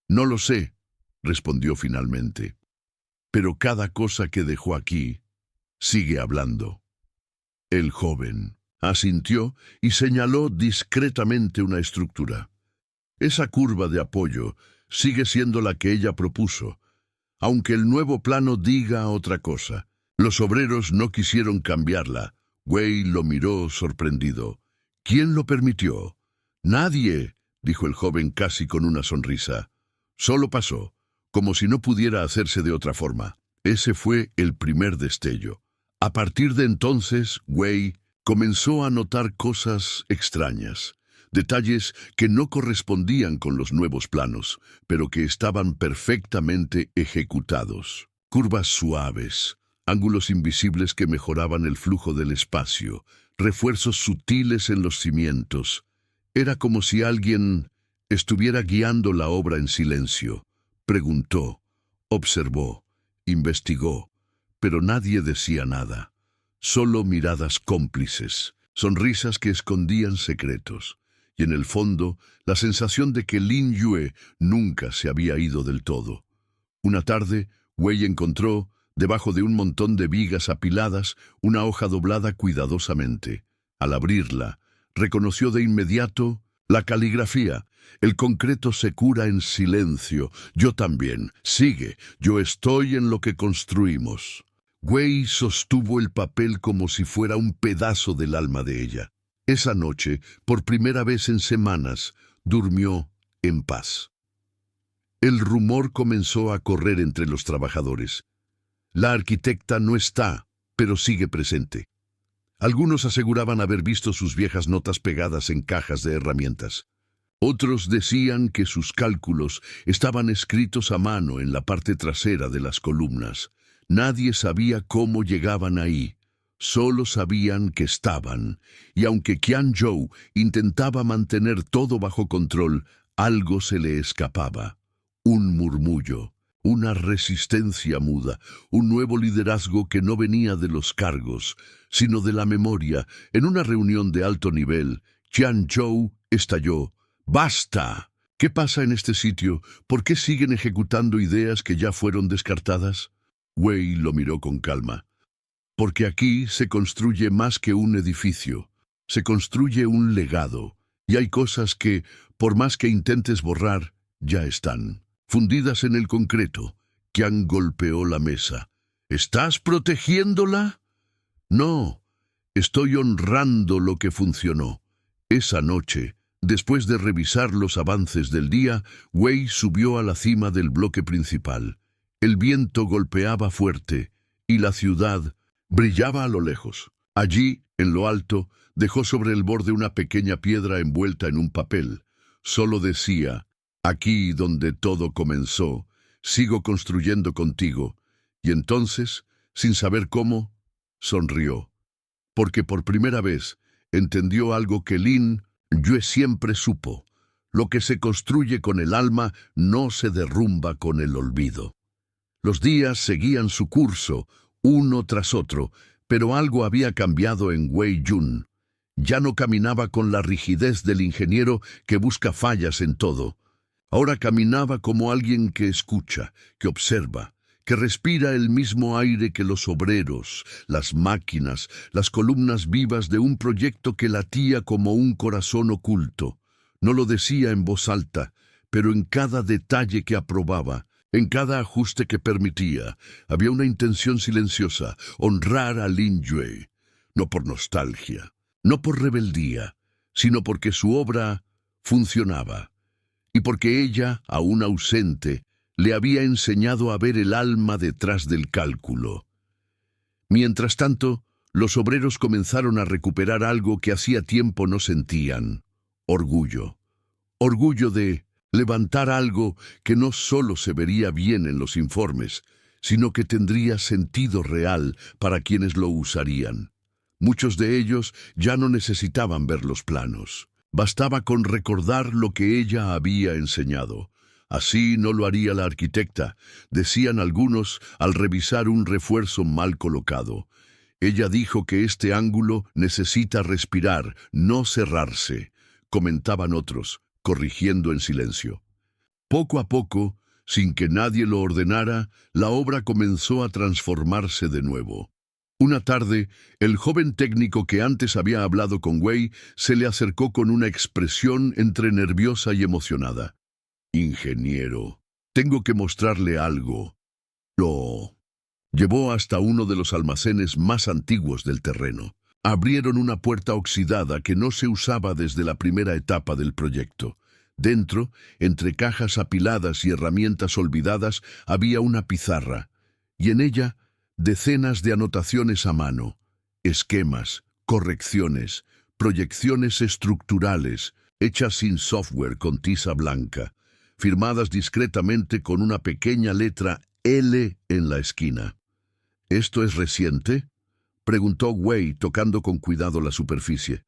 A: «No lo sé», respondió finalmente. «Pero cada cosa que dejó aquí sigue hablando». El joven asintió y señaló discretamente una estructura. «Esa curva de apoyo sigue siendo la que ella propuso, aunque el nuevo plano diga otra cosa. Los obreros no quisieron cambiarla». Wei lo miró sorprendido. «¿Quién lo permitió?» «Nadie», dijo el joven casi con una sonrisa. «Solo pasó, como si no pudiera hacerse de otra forma». Ese fue el primer destello. A partir de entonces, Wei comenzó a notar cosas extrañas, detalles que no correspondían con los nuevos planos, pero que estaban perfectamente ejecutados. Curvas suaves, ángulos invisibles que mejoraban el flujo del espacio, refuerzos sutiles en los cimientos. Era como si alguien estuviera guiando la obra en silencio. Preguntó, observó, investigó, pero nadie decía nada. Solo miradas cómplices, sonrisas que escondían secretos, y en el fondo la sensación de que Lin Yue nunca se había ido del todo. Una tarde, Wei encontró, debajo de un montón de vigas apiladas, una hoja doblada cuidadosamente. Al abrirla, reconoció de inmediato la caligrafía. «El concreto se cura en silencio. Yo también. Sigue. Yo estoy en lo que construimos». Wei sostuvo el papel como si fuera un pedazo del alma de ella. Esa noche, por primera vez en semanas, durmió en paz. El rumor comenzó a correr entre los trabajadores. La arquitecta no está, pero sigue presente. Algunos aseguraban haber visto sus viejas notas pegadas en cajas de herramientas. Otros decían que sus cálculos estaban escritos a mano en la parte trasera de las columnas. Nadie sabía cómo llegaban ahí. Solo sabían que estaban, y aunque Qianzhou intentaba mantener todo bajo control, algo se le escapaba. Un murmullo, una resistencia muda, un nuevo liderazgo que no venía de los cargos, sino de la memoria. En una reunión de alto nivel, Qianzhou estalló. «¡Basta! ¿Qué pasa en este sitio? ¿Por qué siguen ejecutando ideas que ya fueron descartadas?» Wei lo miró con calma. «Porque aquí se construye más que un edificio, se construye un legado, y hay cosas que, por más que intentes borrar, ya están, fundidas en el concreto». Qian golpeó la mesa. «¿Estás protegiéndola?» «No, estoy honrando lo que funcionó». Esa noche, después de revisar los avances del día, Wei subió a la cima del bloque principal. El viento golpeaba fuerte y la ciudad brillaba a lo lejos. Allí, en lo alto, dejó sobre el borde una pequeña piedra envuelta en un papel. Solo decía: «Aquí donde todo comenzó, sigo construyendo contigo». Y entonces, sin saber cómo, sonrió, porque por primera vez entendió algo que Lin Yue siempre supo: lo que se construye con el alma no se derrumba con el olvido. Los días seguían su curso, uno tras otro, pero algo había cambiado en Wei Jun. Ya no caminaba con la rigidez del ingeniero que busca fallas en todo. Ahora caminaba como alguien que escucha, que observa, que respira el mismo aire que los obreros, las máquinas, las columnas vivas de un proyecto que latía como un corazón oculto. No lo decía en voz alta, pero en cada detalle que aprobaba, en cada ajuste que permitía, había una intención silenciosa: honrar a Lin Yue, no por nostalgia, no por rebeldía, sino porque su obra funcionaba, y porque ella, aún ausente, le había enseñado a ver el alma detrás del cálculo. Mientras tanto, los obreros comenzaron a recuperar algo que hacía tiempo no sentían: orgullo. Orgullo de levantar algo que no solo se vería bien en los informes, sino que tendría sentido real para quienes lo usarían. Muchos de ellos ya no necesitaban ver los planos. Bastaba con recordar lo que ella había enseñado. Así no lo haría la arquitecta, decían algunos al revisar un refuerzo mal colocado. Ella dijo que este ángulo necesita respirar, no cerrarse, comentaban otros, corrigiendo en silencio. Poco a poco, sin que nadie lo ordenara, la obra comenzó a transformarse de nuevo. Una tarde, el joven técnico que antes había hablado con Wei se le acercó con una expresión entre nerviosa y emocionada. «Ingeniero, tengo que mostrarle algo». Lo llevó hasta uno de los almacenes más antiguos del terreno. Abrieron una puerta oxidada que no se usaba desde la primera etapa del proyecto. Dentro, entre cajas apiladas y herramientas olvidadas, había una pizarra, y en ella decenas de anotaciones a mano, esquemas, correcciones, proyecciones estructurales, hechas sin software con tiza blanca, firmadas discretamente con una pequeña letra L en la esquina. «¿Esto es reciente?», preguntó Wei, tocando con cuidado la superficie.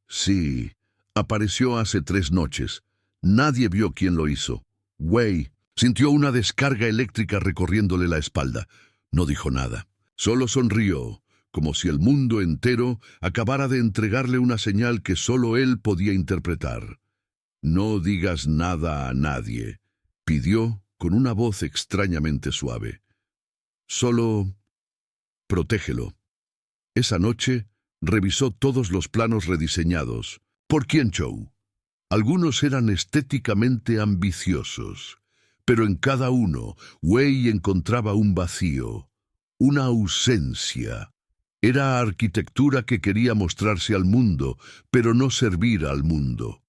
A: «Sí, apareció hace 3 noches. Nadie vio quién lo hizo». Wei sintió una descarga eléctrica recorriéndole la espalda. No dijo nada. Solo sonrió, como si el mundo entero acabara de entregarle una señal que solo él podía interpretar. «No digas nada a nadie», pidió con una voz extrañamente suave. «Solo protégelo». Esa noche revisó todos los planos rediseñados por Qianzhou. Algunos eran estéticamente ambiciosos, pero en cada uno Wei encontraba un vacío, una ausencia. Era arquitectura que quería mostrarse al mundo, pero no servir al mundo.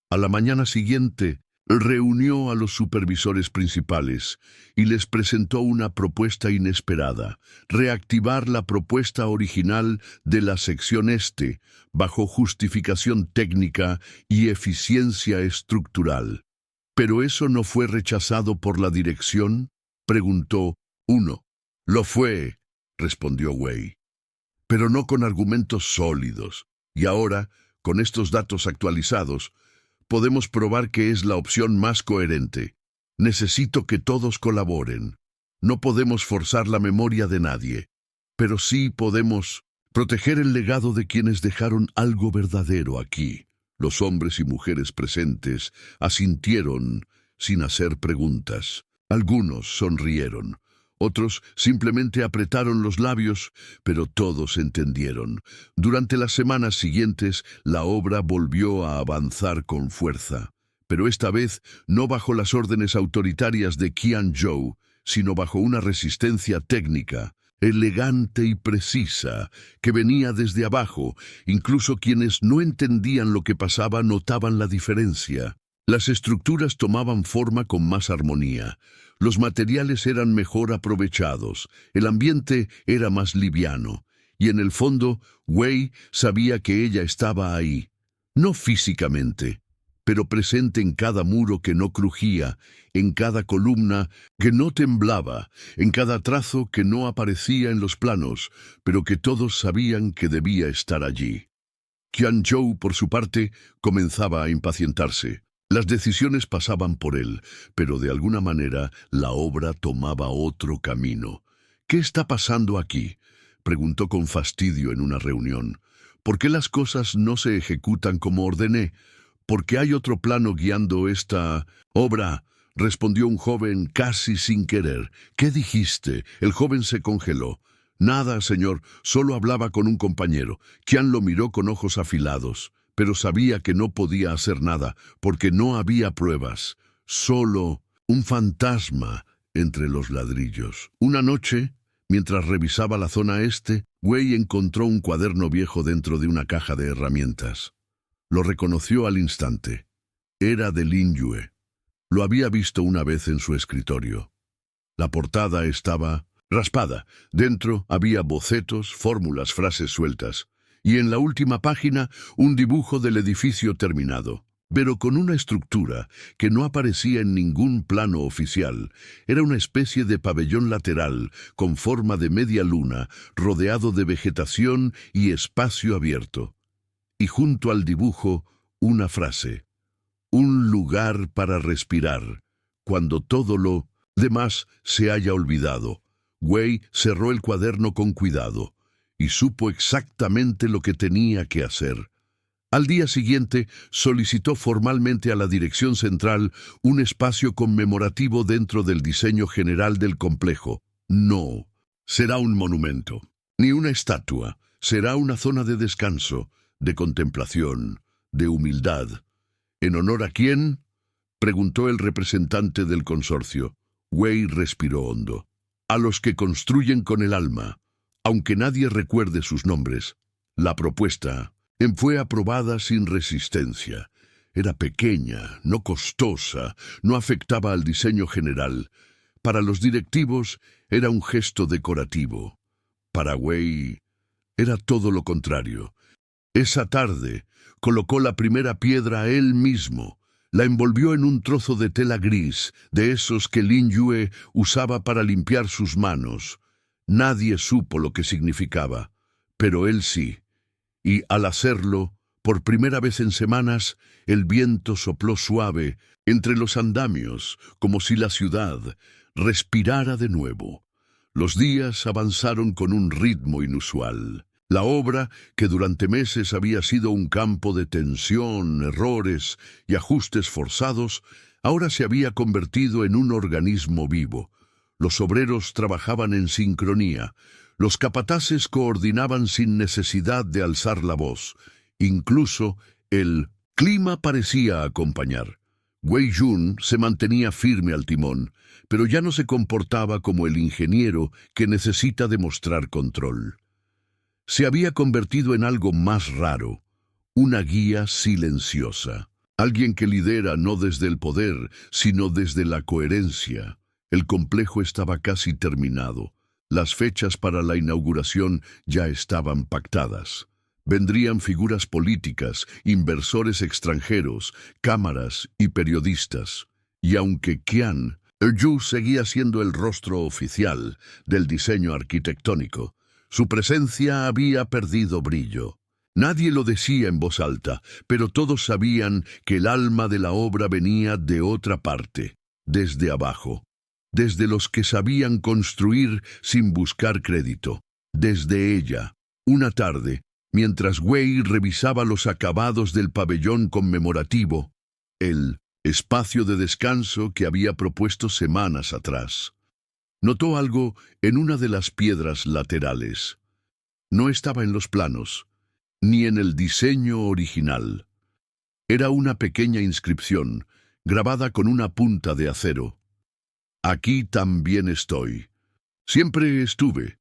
A: A la mañana siguiente, reunió a los supervisores principales y les presentó una propuesta inesperada: reactivar la propuesta original de la sección este, bajo justificación técnica y eficiencia estructural. «¿Pero eso no fue rechazado por la dirección?», preguntó uno. «Lo fue», respondió Wei, «pero no con argumentos sólidos. Y ahora, con estos datos actualizados, podemos probar que es la opción más coherente. Necesito que todos colaboren. No podemos forzar la memoria de nadie, pero sí podemos proteger el legado de quienes dejaron algo verdadero aquí». Los hombres y mujeres presentes asintieron sin hacer preguntas. Algunos sonrieron. Otros simplemente apretaron los labios, pero todos entendieron. Durante las semanas siguientes, la obra volvió a avanzar con fuerza, pero esta vez no bajo las órdenes autoritarias de Qianzhou, sino bajo una resistencia técnica, elegante y precisa, que venía desde abajo. Incluso quienes no entendían lo que pasaba notaban la diferencia. Las estructuras tomaban forma con más armonía. Los materiales eran mejor aprovechados, el ambiente era más liviano, y en el fondo, Wei sabía que ella estaba ahí, no físicamente, pero presente en cada muro que no crujía, en cada columna que no temblaba, en cada trazo que no aparecía en los planos, pero que todos sabían que debía estar allí. Qianzhou, por su parte, comenzaba a impacientarse. Las decisiones pasaban por él, pero de alguna manera la obra tomaba otro camino. «¿Qué está pasando aquí?», preguntó con fastidio en una reunión. «¿Por qué las cosas no se ejecutan como ordené? ¿Por qué hay otro plano guiando esta obra? respondió un joven casi sin querer. ¿Qué dijiste? El joven se congeló. Nada, señor, solo hablaba con un compañero. Qian lo miró con ojos afilados, pero sabía que no podía hacer nada, porque no había pruebas. Solo un fantasma entre los ladrillos. Una noche, mientras revisaba la zona este, Wei encontró un cuaderno viejo dentro de una caja de herramientas. Lo reconoció al instante. Era de Lin Yue. Lo había visto una vez en su escritorio. La portada estaba raspada. Dentro había bocetos, fórmulas, frases sueltas. Y en la última página, un dibujo del edificio terminado, pero con una estructura que no aparecía en ningún plano oficial. Era una especie de pabellón lateral, con forma de media luna, rodeado de vegetación y espacio abierto. Y junto al dibujo, una frase. Un lugar para respirar, cuando todo lo demás se haya olvidado. Wei cerró el cuaderno con cuidado y supo exactamente lo que tenía que hacer. Al día siguiente, solicitó formalmente a la Dirección Central un espacio conmemorativo dentro del diseño general del complejo. No será un monumento, ni una estatua. Será una zona de descanso, de contemplación, de humildad. ¿En honor a quién?, preguntó el representante del consorcio. Wei respiró hondo. A los que construyen con el alma, aunque nadie recuerde sus nombres. La propuesta fue aprobada sin resistencia. Era pequeña, no costosa, no afectaba al diseño general. Para los directivos era un gesto decorativo. Para Wei era todo lo contrario. Esa tarde colocó la primera piedra él mismo. La envolvió en un trozo de tela gris, de esos que Lin Yue usaba para limpiar sus manos. Nadie supo lo que significaba, pero él sí. Y al hacerlo, por primera vez en semanas, el viento sopló suave entre los andamios, como si la ciudad respirara de nuevo. Los días avanzaron con un ritmo inusual. La obra, que durante meses había sido un campo de tensión, errores y ajustes forzados, ahora se había convertido en un organismo vivo. Los obreros trabajaban en sincronía. Los capataces coordinaban sin necesidad de alzar la voz. Incluso el clima parecía acompañar. Wei Jun se mantenía firme al timón, pero ya no se comportaba como el ingeniero que necesita demostrar control. Se había convertido en algo más raro, una guía silenciosa, alguien que lidera no desde el poder, sino desde la coherencia. El complejo estaba casi terminado. Las fechas para la inauguración ya estaban pactadas. Vendrían figuras políticas, inversores extranjeros, cámaras y periodistas. Y aunque Qian Yu seguía siendo el rostro oficial del diseño arquitectónico, su presencia había perdido brillo. Nadie lo decía en voz alta, pero todos sabían que el alma de la obra venía de otra parte, desde abajo, desde los que sabían construir sin buscar crédito. Desde ella, una tarde, mientras Wei revisaba los acabados del pabellón conmemorativo, el espacio de descanso que había propuesto semanas atrás, notó algo en una de las piedras laterales. No estaba en los planos, ni en el diseño original. Era una pequeña inscripción, grabada con una punta de acero. Aquí también estoy. Siempre estuve.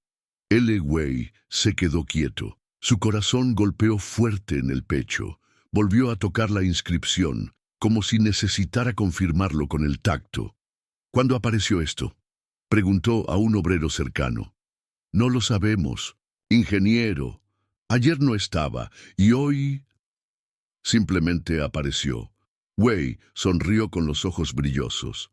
A: L. Wei se quedó quieto. Su corazón golpeó fuerte en el pecho. Volvió a tocar la inscripción, como si necesitara confirmarlo con el tacto. ¿Cuándo apareció esto?, preguntó a un obrero cercano. No lo sabemos, ingeniero. Ayer no estaba, y hoy simplemente apareció. Wei sonrió con los ojos brillosos.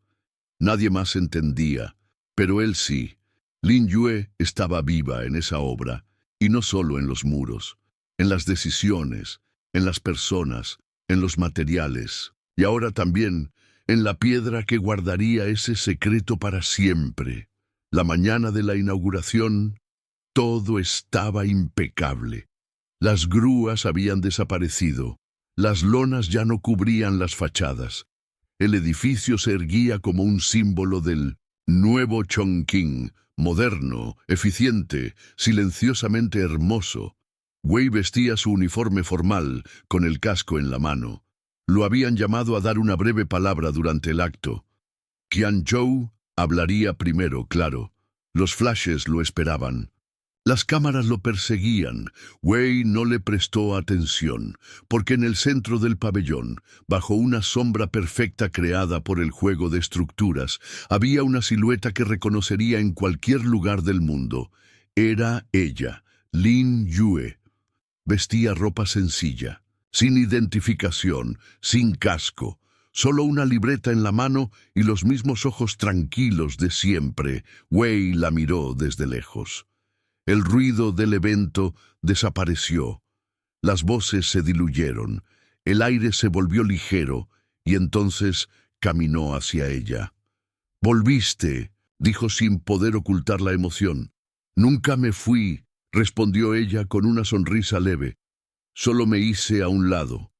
A: Nadie más entendía, pero él sí. Lin Yue estaba viva en esa obra, y no solo en los muros, en las decisiones, en las personas, en los materiales, y ahora también en la piedra que guardaría ese secreto para siempre. La mañana de la inauguración, todo estaba impecable. Las grúas habían desaparecido, las lonas ya no cubrían las fachadas. El edificio se erguía como un símbolo del nuevo Chongqing, moderno, eficiente, silenciosamente hermoso. Wei vestía su uniforme formal, con el casco en la mano. Lo habían llamado a dar una breve palabra durante el acto. Qianzhou hablaría primero, claro. Los flashes lo esperaban. Las cámaras lo perseguían. Wei no le prestó atención, porque en el centro del pabellón, bajo una sombra perfecta creada por el juego de estructuras, había una silueta que reconocería en cualquier lugar del mundo. Era ella, Lin Yue. Vestía ropa sencilla, sin identificación, sin casco, solo una libreta en la mano y los mismos ojos tranquilos de siempre. Wei la miró desde lejos. El ruido del evento desapareció. Las voces se diluyeron, el aire se volvió ligero y entonces caminó hacia ella. «Volviste», dijo sin poder ocultar la emoción. «Nunca me fui», respondió ella con una sonrisa leve. «Solo me hice a un lado».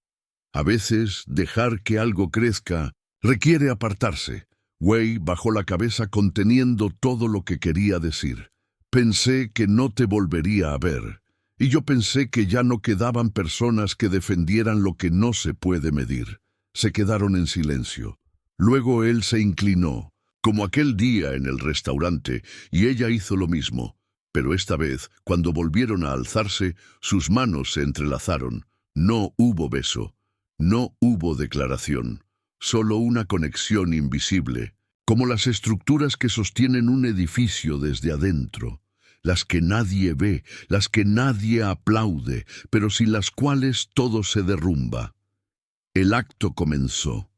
A: A veces, dejar que algo crezca requiere apartarse. Wei bajó la cabeza conteniendo todo lo que quería decir. «Pensé que no te volvería a ver, y yo pensé que ya no quedaban personas que defendieran lo que no se puede medir». Se quedaron en silencio. Luego él se inclinó, como aquel día en el restaurante, y ella hizo lo mismo. Pero esta vez, cuando volvieron a alzarse, sus manos se entrelazaron. No hubo beso, no hubo declaración, solo una conexión invisible, como las estructuras que sostienen un edificio desde adentro, las que nadie ve, las que nadie aplaude, pero sin las cuales todo se derrumba. El acto comenzó.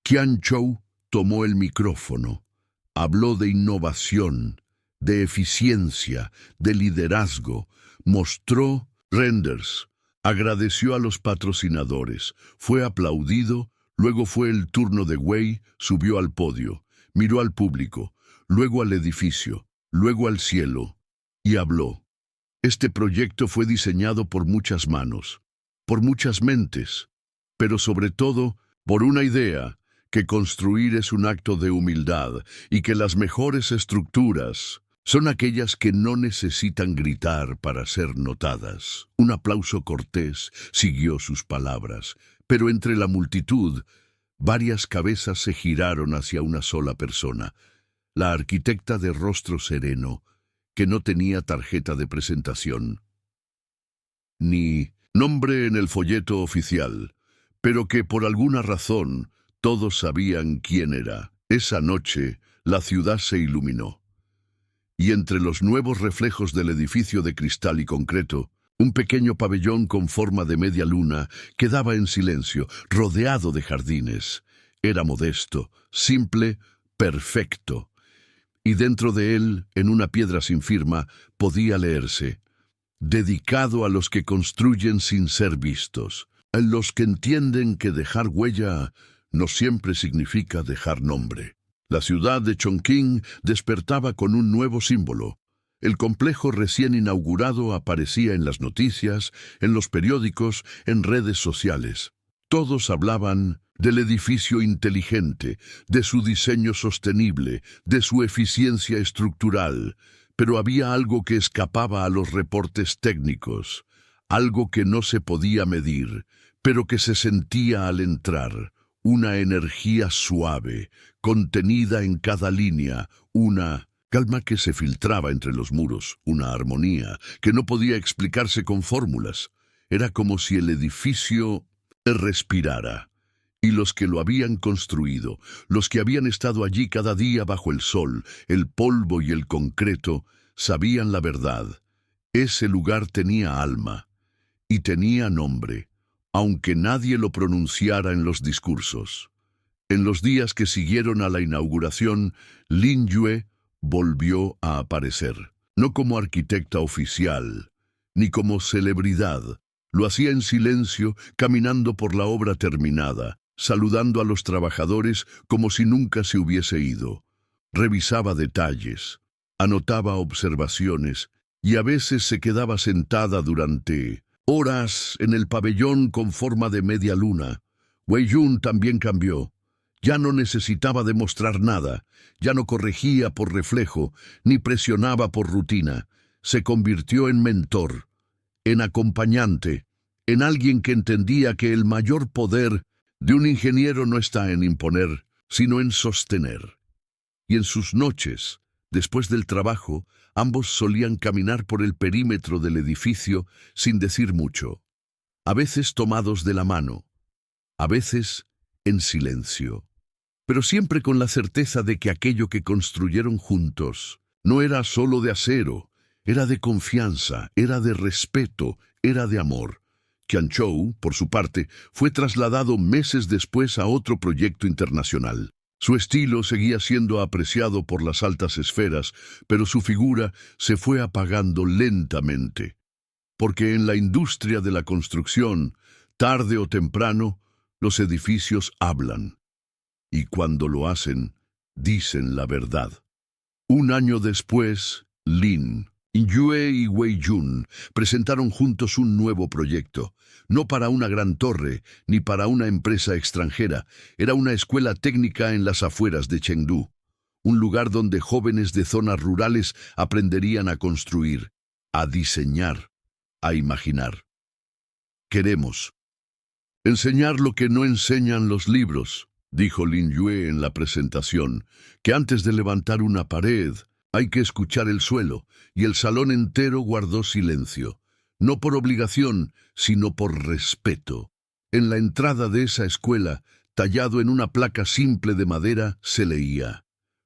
A: Qianzhou tomó el micrófono, habló de innovación, de eficiencia, de liderazgo, mostró renders, agradeció a los patrocinadores, fue aplaudido, luego fue el turno de Wei, subió al podio, miró al público, luego al edificio, luego al cielo, y habló. Este proyecto fue diseñado por muchas manos, por muchas mentes, pero sobre todo por una idea, que construir es un acto de humildad y que las mejores estructuras son aquellas que no necesitan gritar para ser notadas. Un aplauso cortés siguió sus palabras, pero entre la multitud, varias cabezas se giraron hacia una sola persona, la arquitecta de rostro sereno, que no tenía tarjeta de presentación, ni nombre en el folleto oficial, pero que por alguna razón todos sabían quién era. Esa noche, la ciudad se iluminó. Y entre los nuevos reflejos del edificio de cristal y concreto, un pequeño pabellón con forma de media luna quedaba en silencio, rodeado de jardines. Era modesto, simple, perfecto. Y dentro de él, en una piedra sin firma, podía leerse: «Dedicado a los que construyen sin ser vistos, a los que entienden que dejar huella no siempre significa dejar nombre». La ciudad de Chongqing despertaba con un nuevo símbolo. El complejo recién inaugurado aparecía en las noticias, en los periódicos, en redes sociales. Todos hablaban del edificio inteligente, de su diseño sostenible, de su eficiencia estructural, pero había algo que escapaba a los reportes técnicos, algo que no se podía medir, pero que se sentía al entrar. Una energía suave, contenida en cada línea, una calma que se filtraba entre los muros, una armonía que no podía explicarse con fórmulas. Era como si el edificio respirara, y los que lo habían construido, los que habían estado allí cada día bajo el sol, el polvo y el concreto, sabían la verdad. Ese lugar tenía alma, y tenía nombre, aunque nadie lo pronunciara en los discursos. En los días que siguieron a la inauguración, Lin Yue volvió a aparecer, no como arquitecta oficial, ni como celebridad. Lo hacía en silencio, caminando por la obra terminada, saludando a los trabajadores como si nunca se hubiese ido. Revisaba detalles, anotaba observaciones, y a veces se quedaba sentada durante horas en el pabellón con forma de media luna. Wei Yun también cambió. Ya no necesitaba demostrar nada, ya no corregía por reflejo, ni presionaba por rutina. Se convirtió en mentor, en acompañante, en alguien que entendía que el mayor poder de un ingeniero no está en imponer, sino en sostener. Y en sus noches, después del trabajo, ambos solían caminar por el perímetro del edificio sin decir mucho, a veces tomados de la mano, a veces en silencio, pero siempre con la certeza de que aquello que construyeron juntos no era solo de acero, era de confianza, era de respeto, era de amor. Qianzhou, por su parte, fue trasladado meses después a otro proyecto internacional. Su estilo seguía siendo apreciado por las altas esferas, pero su figura se fue apagando lentamente. Porque en la industria de la construcción, tarde o temprano, los edificios hablan. Y cuando lo hacen, dicen la verdad. Un año después, Lin Yue y Wei Jun presentaron juntos un nuevo proyecto, no para una gran torre ni para una empresa extranjera, era una escuela técnica en las afueras de Chengdu, un lugar donde jóvenes de zonas rurales aprenderían a construir, a diseñar, a imaginar. Queremos enseñar lo que no enseñan los libros, dijo Lin Yue en la presentación, que antes de levantar una pared, hay que escuchar el suelo, y el salón entero guardó silencio, no por obligación, sino por respeto. En la entrada de esa escuela, tallado en una placa simple de madera, se leía: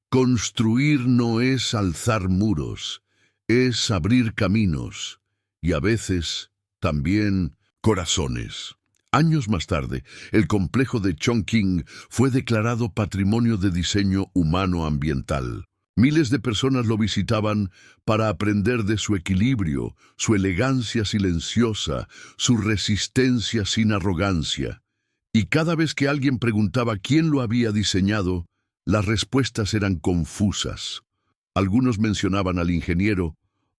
A: construir no es alzar muros, es abrir caminos, y a veces, también, corazones. Años más tarde, el complejo de Chongqing fue declarado Patrimonio de Diseño Humano Ambiental. Miles de personas lo visitaban para aprender de su equilibrio, su elegancia silenciosa, su resistencia sin arrogancia. Y cada vez que alguien preguntaba quién lo había diseñado, las respuestas eran confusas. Algunos mencionaban al ingeniero,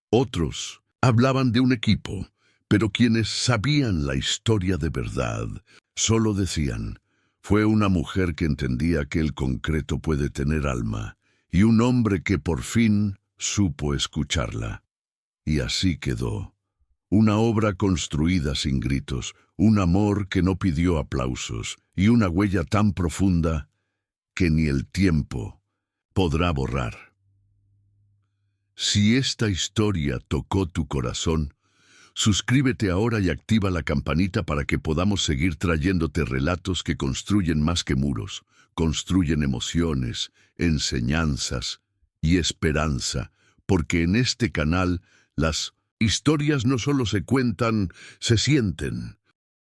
A: otros hablaban de un equipo, pero quienes sabían la historia de verdad solo decían: fue una mujer que entendía que el concreto puede tener alma, y un hombre que por fin supo escucharla. Y así quedó. Una obra construida sin gritos, un amor que no pidió aplausos, y una huella tan profunda que ni el tiempo podrá borrar. Si esta historia tocó tu corazón, suscríbete ahora y activa la campanita para que podamos seguir trayéndote relatos que construyen más que muros, construyen emociones, enseñanzas y esperanza, porque en este canal las historias no solo se cuentan, se sienten.